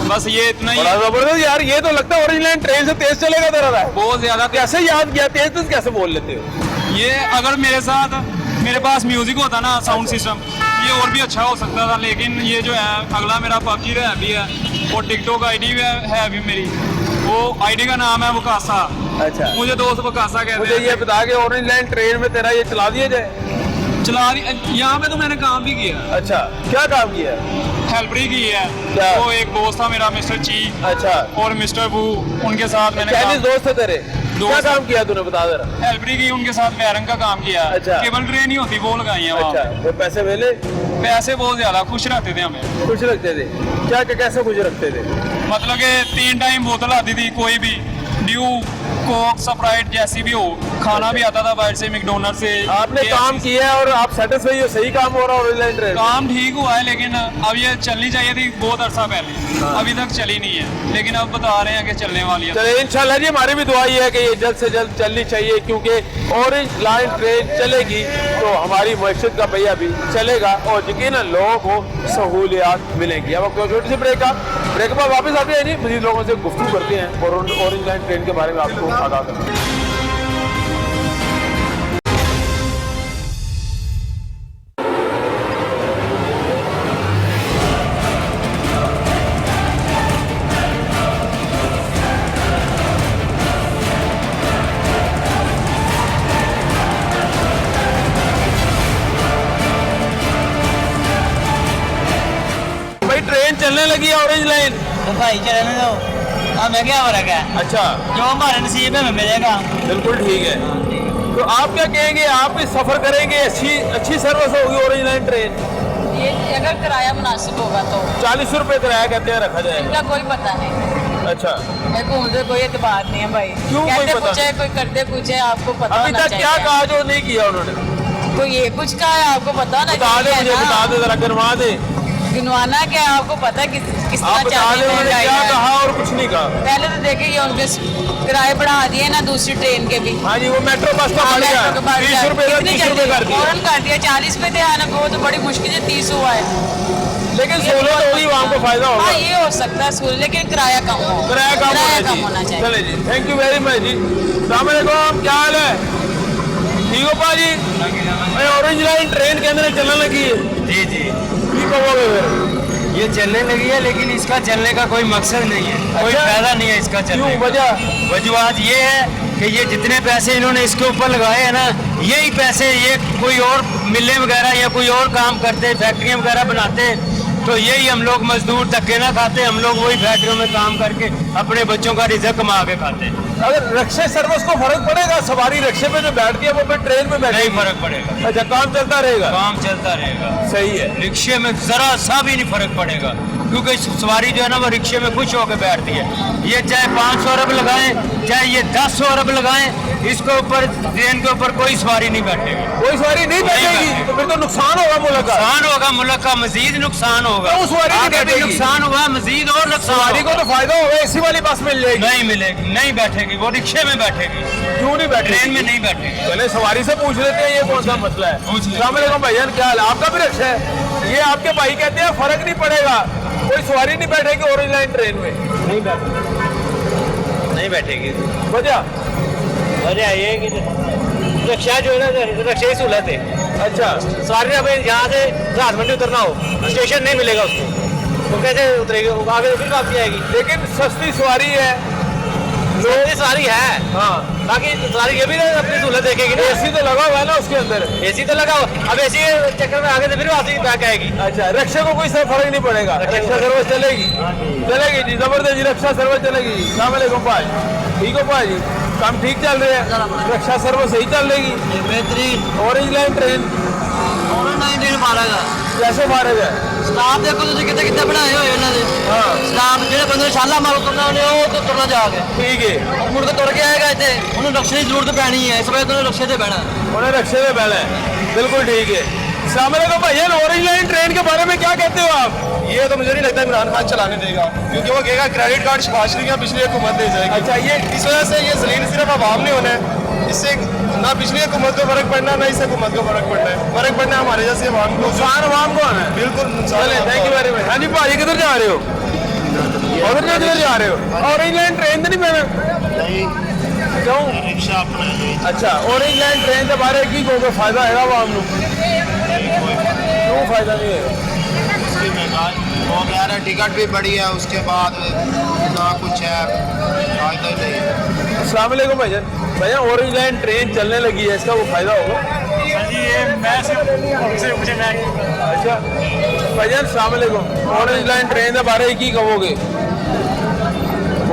बस ये इतना ही बड़ा है। जबरदस्त यार, ये तो लगता है ऑरेंज लाइन ट्रेन से तेज चलेगा तेरा रहा है। बहुत ज्यादा कैसे याद किया, तेज कैसे बोल लेते हो? ये अगर मेरे पास म्यूजिक होता ना, साउंड सिस्टम, ये और भी अच्छा हो सकता था, लेकिन ये जो है अगला मेरा पबजी है भी है और टिकटॉक आईडी भी है अभी मेरी, वो आईडी का नाम है वकासा। अच्छा, मुझे दोस्त वकासा कहते मुझे हैं। ये बता के ऑरेंज लाइन ट्रेन में तेरा ये चला दिया जाए। यहाँ पे तो मैंने काम भी किया, अच्छा, क्या काम किया? हेल्परी की है। क्या? वो एक दोस्त था मेरा मिस्टर ची अच्छा, और मिस्टर बू, उनके साथ मैंने चाइनीज दोस्त थे तेरे? क्या दोस्त। काम किया तूने, बता जरा। हेल्परी की, उनके साथ वायरिंग का काम किया। अच्छा। केबल ट्रेन ही होती वो लगाई है वहाँ अच्छा, पे। वो पैसे मिले? पैसे बहुत ज्यादा खुश रहते थे हमें। खुश रखते थे? क्या क्या कैसे खुश रखते थे? मतलब कि 3 टाइम बोतल आती थी, कोई भी ड्यू, कोक, स्प्राइट जैसी भी हो, खाना भी आता था बाहर से, मैकडोनल्ड से। आपने KFC काम से। किया है और आप सेटिस्फाई हो, सही काम हो रहा है ऑरेंज लाइन ट्रेन? काम ठीक हुआ है, लेकिन अब ये चलनी चाहिए थी बहुत अरसा पहले, अभी तक चली नहीं है, लेकिन अब बता रहे हैं कि चलने वाली है। चले इंशाल्लाह जी, हमारी भी दुआ ये है कि ये जल्द से जल्द चलनी चाहिए, क्योंकि ऑरेंज लाइन ट्रेन चलेगी तो हमारी मैशत का पहिया भी चलेगा और यकीनन लोगों को सहूलियात मिलेंगी। अब आपको छोटी सी ब्रेक के बाद वापस आते हैं जी, मजीद लोगों से गुफ्तगू करते हैं और ऑरेंज लाइन ट्रेन के बारे में आपको आगाह करते हैं। भाई ट्रेन चलने लगी है ऑरेंज लाइन। तो भाई चलने दो, हमें क्या फर्क है, अच्छा, जो हमारे नसीब में हमें मिलेगा। बिल्कुल ठीक है। तो आप क्या कहेंगे, आप भी सफर करेंगे, अच्छी सर्विस होगी ऑरेंज लाइन ट्रेन? ये अगर किराया मुनासिब होगा तो 40 रुपए किराया कहते हैं रखा जाएगा। इनका कोई पता नहीं, अच्छा, मेरे को मुझे कोई एतबार नहीं है भाई। क्यों कोई कहते पता पूछे, कोई करते पूछे, आपको पता अभी होना तक क्या चाहिए। कहा जो नहीं किया उन्होंने? तो ये कुछ कहा है, आपको पता होना बता दे, चाहिए मुझे ना। बता दे जरा, गिनवा दे। गिनवाना क्या है, आपको पता है किस आप तरह बता चाबी दे उन्होंने महंगाई क्या है। कहा और कुछ नहीं कहा। पहले तो देखे ये उनके किराए बढ़ा दिए ना दूसरी ट्रेन के भी। हाँ जी, वो मेट्रो बस का हाँ, बढ़ गया, मेट्रो के बढ़ 20 गया। रुपए का कितनी 30 रुपए कर दिया। फौरन कर दिया, 40 पे थे आना, वो तो बड़ी मुश्किल से 30 हुआ है। लेकिन सहूलियत होगी, वहाँ को फायदा होगा। हाँ, ये हो सकता है स्कूल, लेकिन किराया कम हो, किराया कम होना चाहिए। चले जी, थैंक यू वेरी मच जी। अस्सलाम वालेकुम, क्या हाल है? ठीक हो पाजी? भाई ऑरेंज लाइन ट्रेन के अंदर चलने लगी है। जी जी, की कहोगे फिर? ये चलने लगी है, लेकिन इसका चलने का कोई मकसद नहीं है, कोई अच्छा? फायदा नहीं है इसका चलने क्यों, का। वजह? वजूहत ये है कि ये जितने पैसे इन्होंने इसके ऊपर लगाए हैं ना, यही पैसे ये कोई और मिलें वगैरह या कोई और काम करते, फैक्ट्रियाँ वगैरह बनाते, तो यही हम लोग मजदूर धक्के ना खाते, हम लोग वही फैक्ट्रियों में काम करके अपने बच्चों का रिज़्क कमा के खाते। अगर रिक्शे सर्विस को फर्क पड़ेगा? सवारी रिक्शे पे जो बैठती है वो फिर ट्रेन में नहीं बैठेगी? फर्क पड़ेगा, अच्छा, काम चलता रहेगा? काम चलता रहेगा। सही है। रिक्शे में जरा सा भी नहीं फर्क पड़ेगा, क्योंकि सवारी जो है ना वो रिक्शे में खुश होकर बैठती है। ये चाहे 500 अरब लगाएं, चाहे ये 10 अरब लगाएं, इसके ऊपर ट्रेन के ऊपर कोई सवारी नहीं बैठेगी। कोई सवारी नहीं बैठेगी बैठेगी। तो फिर तो नुकसान होगा मुल्क का। नुकसान होगा, मुल्क का मजीद नुकसान होगा। क्यों सवारी नहीं आगे भी बैठेगी? नुकसान हुआ, मजीद और नुकसान सवारी को होगा। तो फायदा होगा, इसी वाली बस मिल जाएगी। नहीं मिलेगी, नहीं बैठेगी, वो रिक्शे में बैठेगी, क्यों नहीं बैठेगी? ट्रेन में नहीं बैठेगी। पहले सवारी से पूछ लेते हैं ये कौन सा मसला है। पूछ लेते हैं। अस्सलाम वालेकुम भैया, क्या हाल है? आपका भी रिक्शा है? ये आपके भाई कहते हैं फर्क नहीं पड़ेगा, कोई सवारी नहीं बैठेगी ऑरेंज लाइन ट्रेन में? नहीं बैठेगी। वजह? वजह ये है कि रिक्शा जो है ना, रिक्शे की सहूलत है। अच्छा, सवारी अब यहाँ से रात मंडी उतरना हो, स्टेशन नहीं मिलेगा उसको, तो कैसे उतरेगी? वो आगे फिर वापसी आएगी। लेकिन सस्ती सवारी है। लोग सवारी है, हाँ, बाकी सवारी ये भी ना अपनी सहूलत देखेगी ना। एसी तो लगा हुआ है ना उसके अंदर। एसी तो लगा हुआ, अब एसी के चक्कर में आगे से फिर वापसी बैक आएगी। अच्छा, रिक्शे को कोई सर फर्क नहीं पड़ेगा, रिक्शा सर्विस चलेगी? चलेगी जी, जबरदस्त जी, रिक्शा सर्विस चलेगी। अस्सलाम वालेकुम भाई, ठीक हो भाई? काम ठीक चल रहे हैं? रिक्शा सर्विस सही चल रही? बेहतरीन ऑरेंज लाइन ट्रेन दिन मारेगा। कैसे फारग है? स्टाफ देखो ਤੁਸੀਂ ਕਿੱਥੇ ਕਿੱਥੇ ਬਣਾਏ ਹੋਏ ਇਹਨਾਂ ਦੇ। हाँ, ਸਟਾਫ ਜਿਹੜੇ ਬੰਦੇ ਛਾਲਾ ਮਾਰੋ ਤੁਰਨਾ ਉਹਨੇ ਉਹ ਤੋਂ ਤੁਰਨਾ ਜਾ ਕੇ ठीक है। ਮੁੜ ਕੇ ਤੁਰ ਕੇ ਆਏਗਾ ਇੱਥੇ, ਉਹਨੂੰ ਰਕਸ਼ੇ ਦੀ ਜ਼ਰੂਰਤ ਪੈਣੀ ਹੈ, ਇਸ ਵੇਲੇ ਤੁਹਾਨੂੰ ਰਕਸ਼ੇ ਤੇ ਬਹਿਣਾ। उन्हें रिक्शे में बैठा है, बिल्कुल ठीक है। अस्सलाम वालेकुम भैया, ऑरेंज लाइन ट्रेन के बारे में क्या कहते हो आप? ये तो मुझे नहीं लगता इमरान खान चलाने देगा, क्योंकि वो कहेगा क्रेडिट कार्ड सिफारिश की पिछली हुकूमत दे जाएगी। अच्छा, ये इस वजह से ये जलील सिर्फ अवाम नहीं होना है, इससे ना पिछली हुकूमत को फर्क पड़ना, ना इस हुकूमत को फर्क पड़ना है। फर्क पड़ना है हमारे जैसे अवाम को। नुकसान आवाम को आना है। बिल्कुल नुकसान चले, है। Thank you very much. हाँ जी भाजी, किधर जा रहे हो? उधर किधर जा रहे हो? ऑरेंज लाइन ट्रेन तो नहीं पैना क्यों? रिक्शा अपना अच्छा, ऑरेंज लाइन ट्रेन के बारे की कोई फायदा है आवाम को? क्यों फायदा नहीं है? उसकी महंगाई वो कह रहे टिकट भी बढ़ी है, उसके बाद ना कुछ है, फायदा ही नहीं है। अस्सलाम वालेकुम भाईजान। भाईजान ऑरेंज लाइन ट्रेन चलने लगी है, इसका वो फायदा होगा? जी ये मैं सिर्फ मुझे मैं अच्छा भाईजान अस्सलाम वालेकुम। ऑरेंज लाइन ट्रेन के बारे की कहोगे?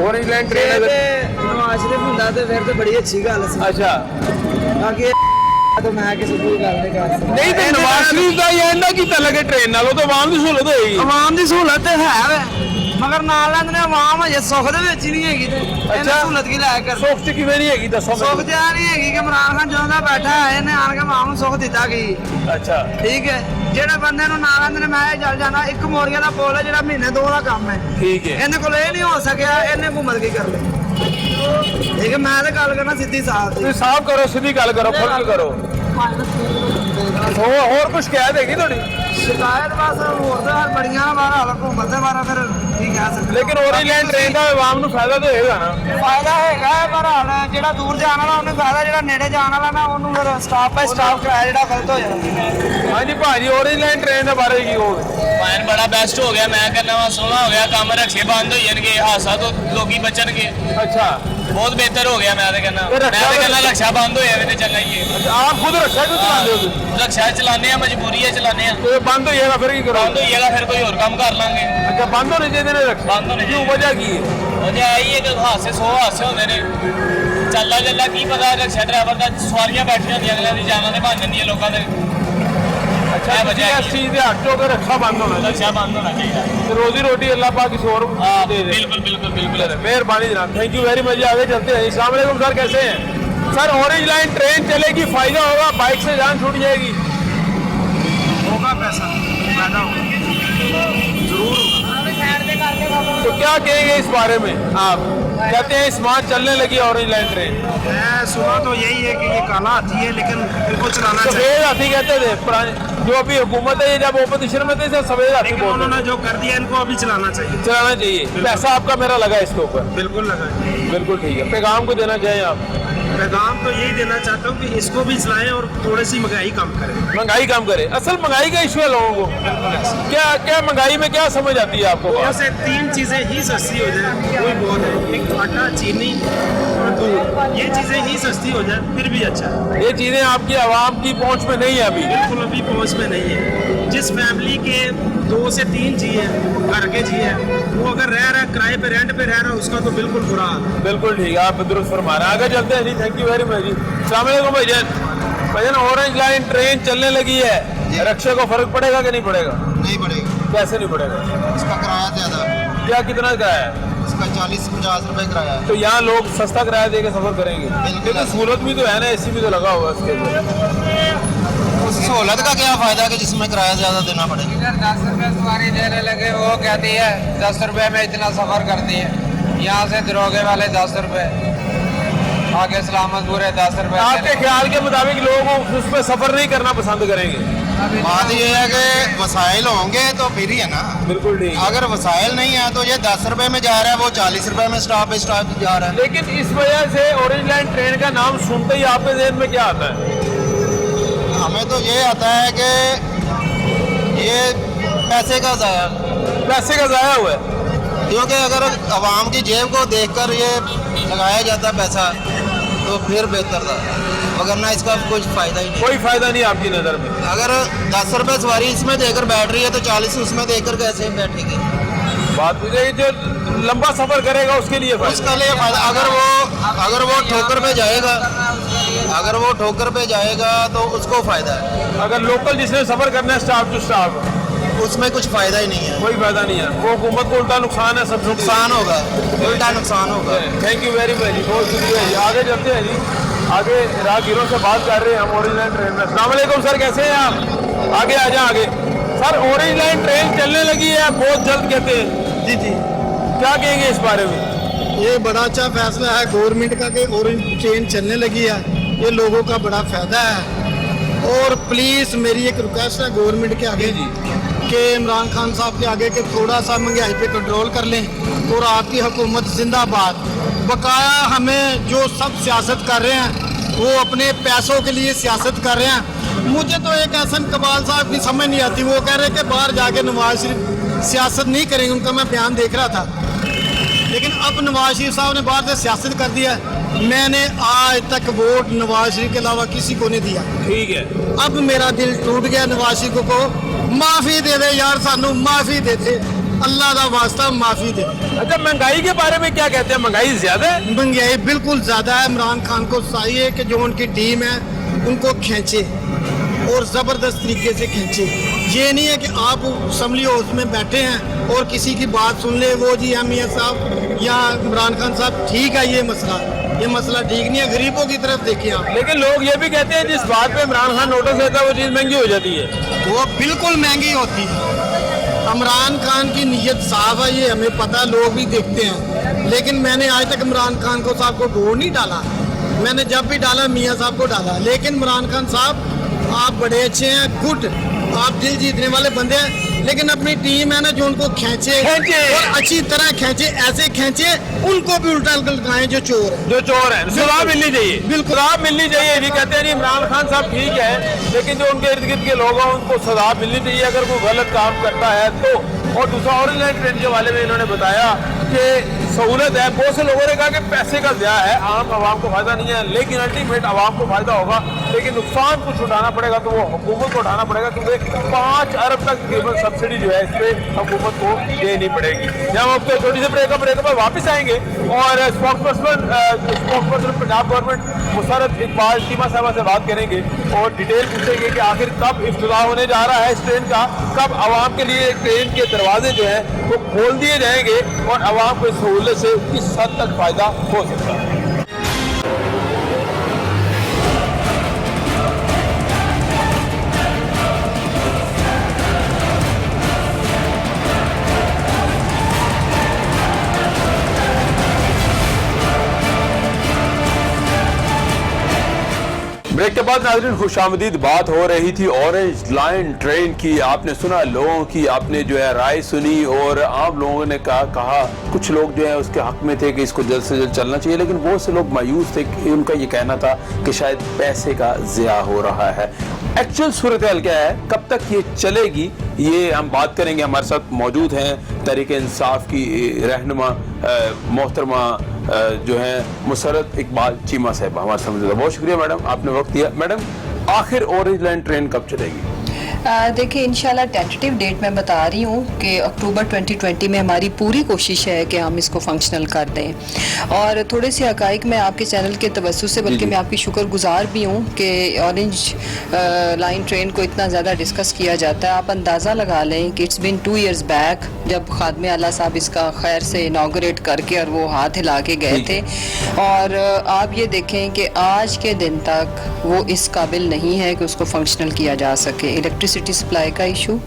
Orange line train Nawaz Sharif ਹੁੰਦਾ ਤੇ ਫਿਰ ਤੇ ਬੜੀ ਅੱਛੀ ਗੱਲ ਸੀ अच्छा ਬਾਕੀ तो मैं किसी कोई गल नहीं कर सकता नहीं तो नवाज शरीफ का ये ना की लगे ट्रेन नालों तो आवाम की सहूलत होएगी। आवाम ਦੀ ਸਹੂਲਤ ਤੇ ਹੈ ਵੇ ਮਗਰ ਨਾਲ ਲੈਂਦੇ ਨੇ ਆਵਾਮ ਅਜੇ ਸੁੱਖ ਦੇ ਵਿੱਚ ਹੀ ਨਹੀਂ ਹੈਗੀ ਤੇ ਇਹਨਾਂ ਸਹੂਲਤ ਕੀ ਲੈ ਕਰ ਸੁੱਖ ਚ ਕਿਵੇਂ ਨਹੀਂ ਹੈਗੀ ਦੱਸੋ ਸੁੱਖ ਤੇ ਆ ਨਹੀਂ ਹੈਗੀ ਕਿ ਇਮਰਾਨ ਖਾਨ ਜਦੋਂ ਦਾ ਬੈਠਾ ਹੈ ਇਹਨੇ ਆਣ ਕੇ ਆਵਾਮ ਨੂੰ ਸੁੱਖ ਦਿੱਤਾ ਗਈ ਅੱਛਾ ਠੀਕ ਹੈ ਜਿਹੜੇ ਬੰਦੇ ਨੂੰ ਨਾਲ ਲੈਂਦੇ ਨੇ ਮੈਂ ਇਹ ਚੱਲ ਜਾਣਾ ਇੱਕ ਮੋਰੀਆਂ ਦਾ ਪੁੱਲ ਹੈ ਜਿਹੜਾ ਮਹੀਨੇ ਦੋ ਦਾ ਕੰਮ ਹੈ ਠੀਕ ਹੈ ਇਹਨੇ ਕੋਲ ਇਹ ਨਹੀਂ ਹੋ ਸਕਿਆ ਇਹਨੇ ਘੁੰਮਤ ਕੀ ਕਰ ਲਈ ਠੀਕ ਹੈ ਮੈਂ ਤਾਂ ਗੱਲ ਕਰਨਾ ਸਿੱਧੀ ਸਾਫ਼ ਤੁਸੀਂ ਸਾਫ਼ ਕਰੋ ਸਿੱਧੀ ਗੱਲ ਕਰੋ ਫਰਕ ਕਰੋ ਹੋਰ ਕੁਝ ਸ਼ਿਕਾਇਤ ਹੈਗੀ ਤੁਹਾਡੀ ਸ਼ਿਕਾਇਤ ਬਸ ਹੋਰ ਤਾਂ ਬੜੀਆਂ ਬਾਹਰ ਹਾਲ ਘੁੰਮਤ ਦੇ ਬਾਰੇ ਫਿਰ ਕੀ ਕਹਿ ਸਕਦੇ ਲੇਕਿਨ ਔਰੇਂਜ ਲਾਈਨ ਟ੍ਰੇਨ ਦਾ ਆਵਾਮ ਨੂੰ ਫਾਇਦਾ ਤਾਂ ਹੋਏਗਾ ਨਾ ਫਾਇਦਾ ਹੈਗਾ ਪਰ ਹਾਲ ਜਿਹੜਾ ਦੂਰ ਜਾਣ ਵਾਲਾ ਉਹਨੂੰ ਫਾਇਦਾ ਜਿਹੜਾ ਨੇੜੇ ਜਾਣ ਵਾਲਾ ਨਾ ਉਹਨੂੰ ਫਿਰ ਸਟਾਪ ਬਾਈ ਸਟਾਪ ਕਿਰਾਇਆ ਜਿਹੜਾ ਗਲਤ ਹੋ ਜਾਂਦਾ ਹਾਂਜੀ ਭਾਜੀ ਔਰੇਂਜ ਲਾਈਨ ਟ੍ਰੇਨ ਦੇ ਬਾਰੇ ਕੀ ਕਹੋਗੇ ਫਾਇਨ ਬੜਾ ਬੈਸਟ ਹੋ ਗਿਆ ਮੈਂ ਕਹਿੰਦਾ ਵਾ ਸੋਹਣਾ ਹੋ ਗਿਆ ਕੰਮ ਰਕਸ਼ੇ ਬੰਦ ਹੋ ਜਾਣਗੇ ਹਾਸਾ ਤੋਂ ਲੋਕੀ ਬਚਣਗੇ अच्छा ਬਹੁਤ ਬਿਹਤਰ ਹੋ ਗਿਆ ਮੈਂ ਤਾਂ ਕਹਿੰਦਾ ਮੈਂ ਤਾਂ ਕਹਿੰਦਾ ਰਕਸ਼ਾ ਬੰਦ ਹੋਇਆ ਵੀ ਤੇ ਚੱਲਾਈਏ आप खुद रक्षा क्यों चलाते हो ਰਕਸ਼ਾ ਚਲਾਉਂਦੇ ਆ ਮਜਬੂਰੀ ਹੈ ਚਲਾਉਂਦੇ ਆ तो ये बंद हो जाएगा फिर की करो ਬੰਦ ਹੋ ਜਾਏਗਾ ਫਿਰ ਕੋਈ ਹੋਰ ਕੰਮ ਕਰ ਲਾਂਗੇ अच्छा बंद होने चाहिए ने रक्षा ਬੰਦ ਹੋਣੇ क्यों वजह की है ਉਹ ਜੇ ਆਈ ਹੈ ਕਿ ਹਾਸੇ 100 ਹਾਸੇ ਹੁੰਦੇ ਨੇ ਚੱਲਾ ਚੱਲਾ ਕੀ ਪਤਾ ਰਕਸ਼ਾ ਡਰਾਈਵਰ ਦਾ ਸਵਾਰੀਆਂ ਬੈਠੀਆਂ ਹੁੰਦੀਆਂ ਅਗਲਿਆਂ ਦੀ ਜਾਨਾਂ ਦੇ ਬਣ ਜਾਂਦੀਆਂ ਲੋਕਾਂ ਦੇ अच्छा क्या वजह है? इस चीज के हट के रक्षा बंद होना चाहिए ਰਕਸ਼ਾ ਬੰਦ ਹੋਣਾ ਚਾਹੀਦਾ तो रोजी रोटी अल्लाह पाक किसी और हाँ दे दे बिल्कुल बिल्कुल बिल्कुल मेहरबानी जनाब थैंक यू वेरी मच आगे चलते हैं अस्सलाम वालेकुम सर कैसे हैं सर ऑरेंज लाइन ट्रेन चलेगी फायदा होगा बाइक से जान छूट जाएगी ਹੋਗਾ ਪੈਸਾ ਫਾਇਦਾ ਹੋਗਾ ਜ਼ਰੂਰ तो क्या कहेंगे इस बारे में आप कहते हैं स्मार्ट चलने लगी ऑरेंज लाइन ट्रेन मैं सुना तो यही है कि ये काला हाथी है लेकिन इनको चलाना चाहिए सफेद हाथी कहते थे पुराने जो अभी हुकूमत है ये जब ओपोजिशन में थे इसे सफेद हाथी लेकिन बोलते उन्होंने जो कर दिया इनको अभी चलाना चाहिए चलाना चाहिए पैसा आपका मेरा लगा इसके ऊपर बिल्कुल लगा है। बिल्कुल ठीक है पैगाम को देना चाहिए आप पैगाम तो यही देना चाहता हूँ कि इसको भी चलाएं और थोड़ी सी महंगाई कम करें महंगाई कम करे असल महंगाई का इशू है लोगों को क्या क्या महंगाई में क्या समझ आती है आपको वहाँ से तीन चीज़ें ही सस्ती हो जाए कोई बहुत है एक आटा चीनी और दूध ये चीज़ें ही सस्ती हो जाए फिर भी अच्छा है ये चीजें आपकी आवाम की पहुंच में नहीं है अभी बिल्कुल अभी पहुँच में नहीं है जिस फैमिली के 2 से 3 जी है घर के जी है वो अगर रह रहा है किराए पे रेंट पे रह रहा है उसका तो बिल्कुल बुरा हाल है बिल्कुल ठीक है आप दुरुस्त फरमा रहे हैं आगे चलते हैं जी थैंक यू वेरी मच जी अस्सलाम वालेकुम भाईजान भाईजान ऑरेंज लाइन ट्रेन चलने लगी है रक्षा को फर्क पड़ेगा कि नहीं पड़ेगा नहीं पड़ेगा, कैसे नहीं पड़ेगा इसका किराया ज़्यादा है, क्या कितना किराया है इसका 40-50 रुपए किराया है। तो यहाँ लोग सस्ता किराया दे के सफर करेंगे बिल्कुल। लेकिन सहूलत भी तो है ना एसी भी तो लगा हुआ है उसके अंदर उस सहूलत का क्या फ़ायदा कि जिसमें किराया ज़्यादा देना पड़ेगा। इधर 10 रुपए सवारी देने लगे वो कहती है 10 रुपए में इतना सफ़र करती है यहाँ से दरोगे वाले 10 रुपए आगे सलामत पूरे 10 रुपए आपके ख्याल के मुताबिक लोग उस पर सफर नहीं करना पसंद करेंगे बात ये है कि वसाइल होंगे तो फिर ही है ना। बिल्कुल ठीक है। अगर वसाइल नहीं है तो ये 10 रुपए में जा रहा है वो 40 रुपए में स्टॉप पे स्टॉप जा रहा है। लेकिन इस वजह से ऑरेंज लाइन ट्रेन का नाम सुनते ही आपके ज़हन में क्या आता है हमें तो ये आता है कि ये पैसे का ज़ाया, पैसे का ज़ाया हुआ है क्योंकि अगर आवाम की जेब को देखकर ये लगाया जाता पैसा तो फिर बेहतर था, वरना इसका कुछ फ़ायदा ही नहीं। कोई फायदा नहीं आपकी नज़र में अगर 10 रुपए सवारी इसमें देकर बैठ रही है तो 40 उसमें देकर कैसे बैठेगी। बात ये जो लंबा सफर करेगा उसके लिए उसका लिए फायदा अगर वो ठोकर पे जाएगा तो उसको फायदा है। अगर लोकल जिसने सफर करना है स्टाफ टू स्टाफ उसमें कुछ फायदा ही नहीं है, कोई फायदा नहीं है वो हुकूमत को उल्टा नुकसान है सब नुकसान होगा, उल्टा नुकसान होगा। थैंक यू वेरी मच बहुत शुक्रिया जी आगे चलते हैं जी आगे राहगीरों से बात कर रहे हैं हम ऑरेंज लाइन ट्रेन में। अस्सलाम वालेकुम सर कैसे हैं आप आगे आ जाए आगे सर ऑरेंज लाइन ट्रेन चलने लगी है बहुत जल्द कहते हैं जी जी क्या कहेंगे इस बारे में ये बड़ा अच्छा फैसला है गवर्नमेंट का कि ऑरेंज ट्रेन चलने लगी है, ये लोगों का बड़ा फायदा है। और प्लीज़ मेरी एक रिक्वेस्ट है गवर्नमेंट के आगे जी कि इमरान खान साहब के आगे कि थोड़ा सा महंगाई पे कंट्रोल कर लें और आपकी हुकूमत जिंदाबाद। बकाया हमें जो सब सियासत कर रहे हैं वो अपने पैसों के लिए सियासत कर रहे हैं। मुझे तो एक एहसन कबाल साहब की समझ नहीं आती, वो कह रहे कि बाहर जाके नवाज शरीफ सियासत नहीं करेंगे, उनका मैं बयान देख रहा था, लेकिन अब नवाज शरीफ साहब ने बाहर से सियासत कर दिया। मैंने आज तक वोट नवाज शरीफ के अलावा किसी को नहीं दिया। ठीक है, अब मेरा दिल टूट गया। नवाज शरीफ को माफ़ी दे दे यार, सानू माफ़ी दे दे, अल्लाह का वास्ता माफ़ी दे। अच्छा, महंगाई के बारे में क्या कहते हैं? महंगाई ज्यादा है? महंगाई बिल्कुल ज़्यादा है। इमरान खान को चाहिए कि जो उनकी टीम है उनको खींचे और ज़बरदस्त तरीके से खींचे। ये नहीं है कि आप असम्बली हाउस में बैठे हैं और किसी की बात सुन ले, वो जी मियां साहब या इमरान खान साहब ठीक है, ये मसला ठीक नहीं है। गरीबों की तरफ देखिए आप। लेकिन लोग ये भी कहते हैं जिस बात पे इमरान खान नोटिस देता है वो चीज़ महंगी हो जाती है। वो बिल्कुल महंगी होती है। इमरान खान की नीयत साफ है, ये हमें पता, लोग भी देखते हैं। लेकिन मैंने आज तक इमरान खान को साहब को वोट नहीं डाला। मैंने जब भी डाला मियां साहब को डाला। लेकिन इमरान खान साहब आप बड़े अच्छे हैं, गुड, आप दिल जीतने वाले बंदे हैं, लेकिन अपनी टीम है ना जो उनको खींचे और अच्छी तरह खींचे, ऐसे खींचे उनको भी उल्टा लगाएं जो चोर है। सजा मिलनी चाहिए, बिल्कुल सजा मिलनी चाहिए। ये कहते हैं नहीं इमरान खान साहब ठीक है, लेकिन जो उनके इर्द गिर्द के लोग हैं उनको सजा मिलनी चाहिए अगर कोई गलत काम करता है तो। और दूसरा ऑरेंज लाइन ट्रेन के बारे में इन्होंने बताया कि सहूलत है। बहुत से लोगों ने कहा कि पैसे का ज़्यादा है, आवाम को फायदा नहीं है, लेकिन अल्टीमेट आवाम को फायदा होगा, लेकिन नुकसान कुछ उठाना पड़ेगा तो वो हुकूमत को उठाना पड़ेगा, क्योंकि 5 अरब तक तकरीबन सब्सिडी जो है इस पर हुकूमत को देनी पड़ेगी। जब हम आपको छोटी सी ब्रेक पर वापस आएंगे और स्पोक्सपर्सन पंजाब गवर्नमेंट मुशर्रफ इकबाल चीमा साहबा से बात करेंगे और डिटेल पूछेंगे कि आखिर कब इफ्तिताह होने जा रहा है इस ट्रेन का, कब आवाम के लिए ट्रेन के दरवाजे जो हैं वो खोल दिए जाएंगे और आवाम को इस सहूलत से किस हद तक फ़ायदा हो सकता है। ब्रेक के बाद नाज़रीन खुशामदीद बात हो रही थी ऑरेंज लाइन ट्रेन की। आपने सुना लोगों की, आपने जो है राय सुनी और आम लोगों ने कहा कुछ लोग जो है उसके हक में थे कि इसको जल्द से जल्द चलना चाहिए, लेकिन बहुत से लोग मायूस थे कि उनका ये कहना था कि शायद पैसे का ज़िया हो रहा है। एक्चुअल सूरत हाल क्या है, कब तक ये चलेगी, ये हम बात करेंगे। हमारे साथ मौजूद हैं तहरीक इंसाफ की रहनुमा मोहतरमा जो है मुशर्रफ इकबाल चीमा साहब हमारे सामने। बहुत शुक्रिया मैडम, आपने वक्त दिया। मैडम, आखिर ऑरेंज लाइन ट्रेन कब चलेगी? देखिए इंशाल्लाह टेंटेटिव डेट मैं बता रही हूँ कि अक्टूबर 2020 में हमारी पूरी कोशिश है कि हम इसको फंक्शनल कर दें। और थोड़े से हकाइक मैं आपके चैनल के तवज्जुह से, बल्कि मैं आपकी शुक्रगुजार भी हूँ कि ऑरेंज लाइन ट्रेन को इतना ज़्यादा डिस्कस किया जाता है। आप अंदाज़ा लगा लें कि इट्स बिन 2 years बैक जब खादमे आला साहब इसका खैर से इनाग्रेट करके और वो हाथ हिला के गए थे, और आप ये देखें कि आज के दिन तक वो इस काबिल नहीं है कि उसको फंक्शनल किया जा सके। इलेक्ट्रिसिटी सप्लाई का इशू,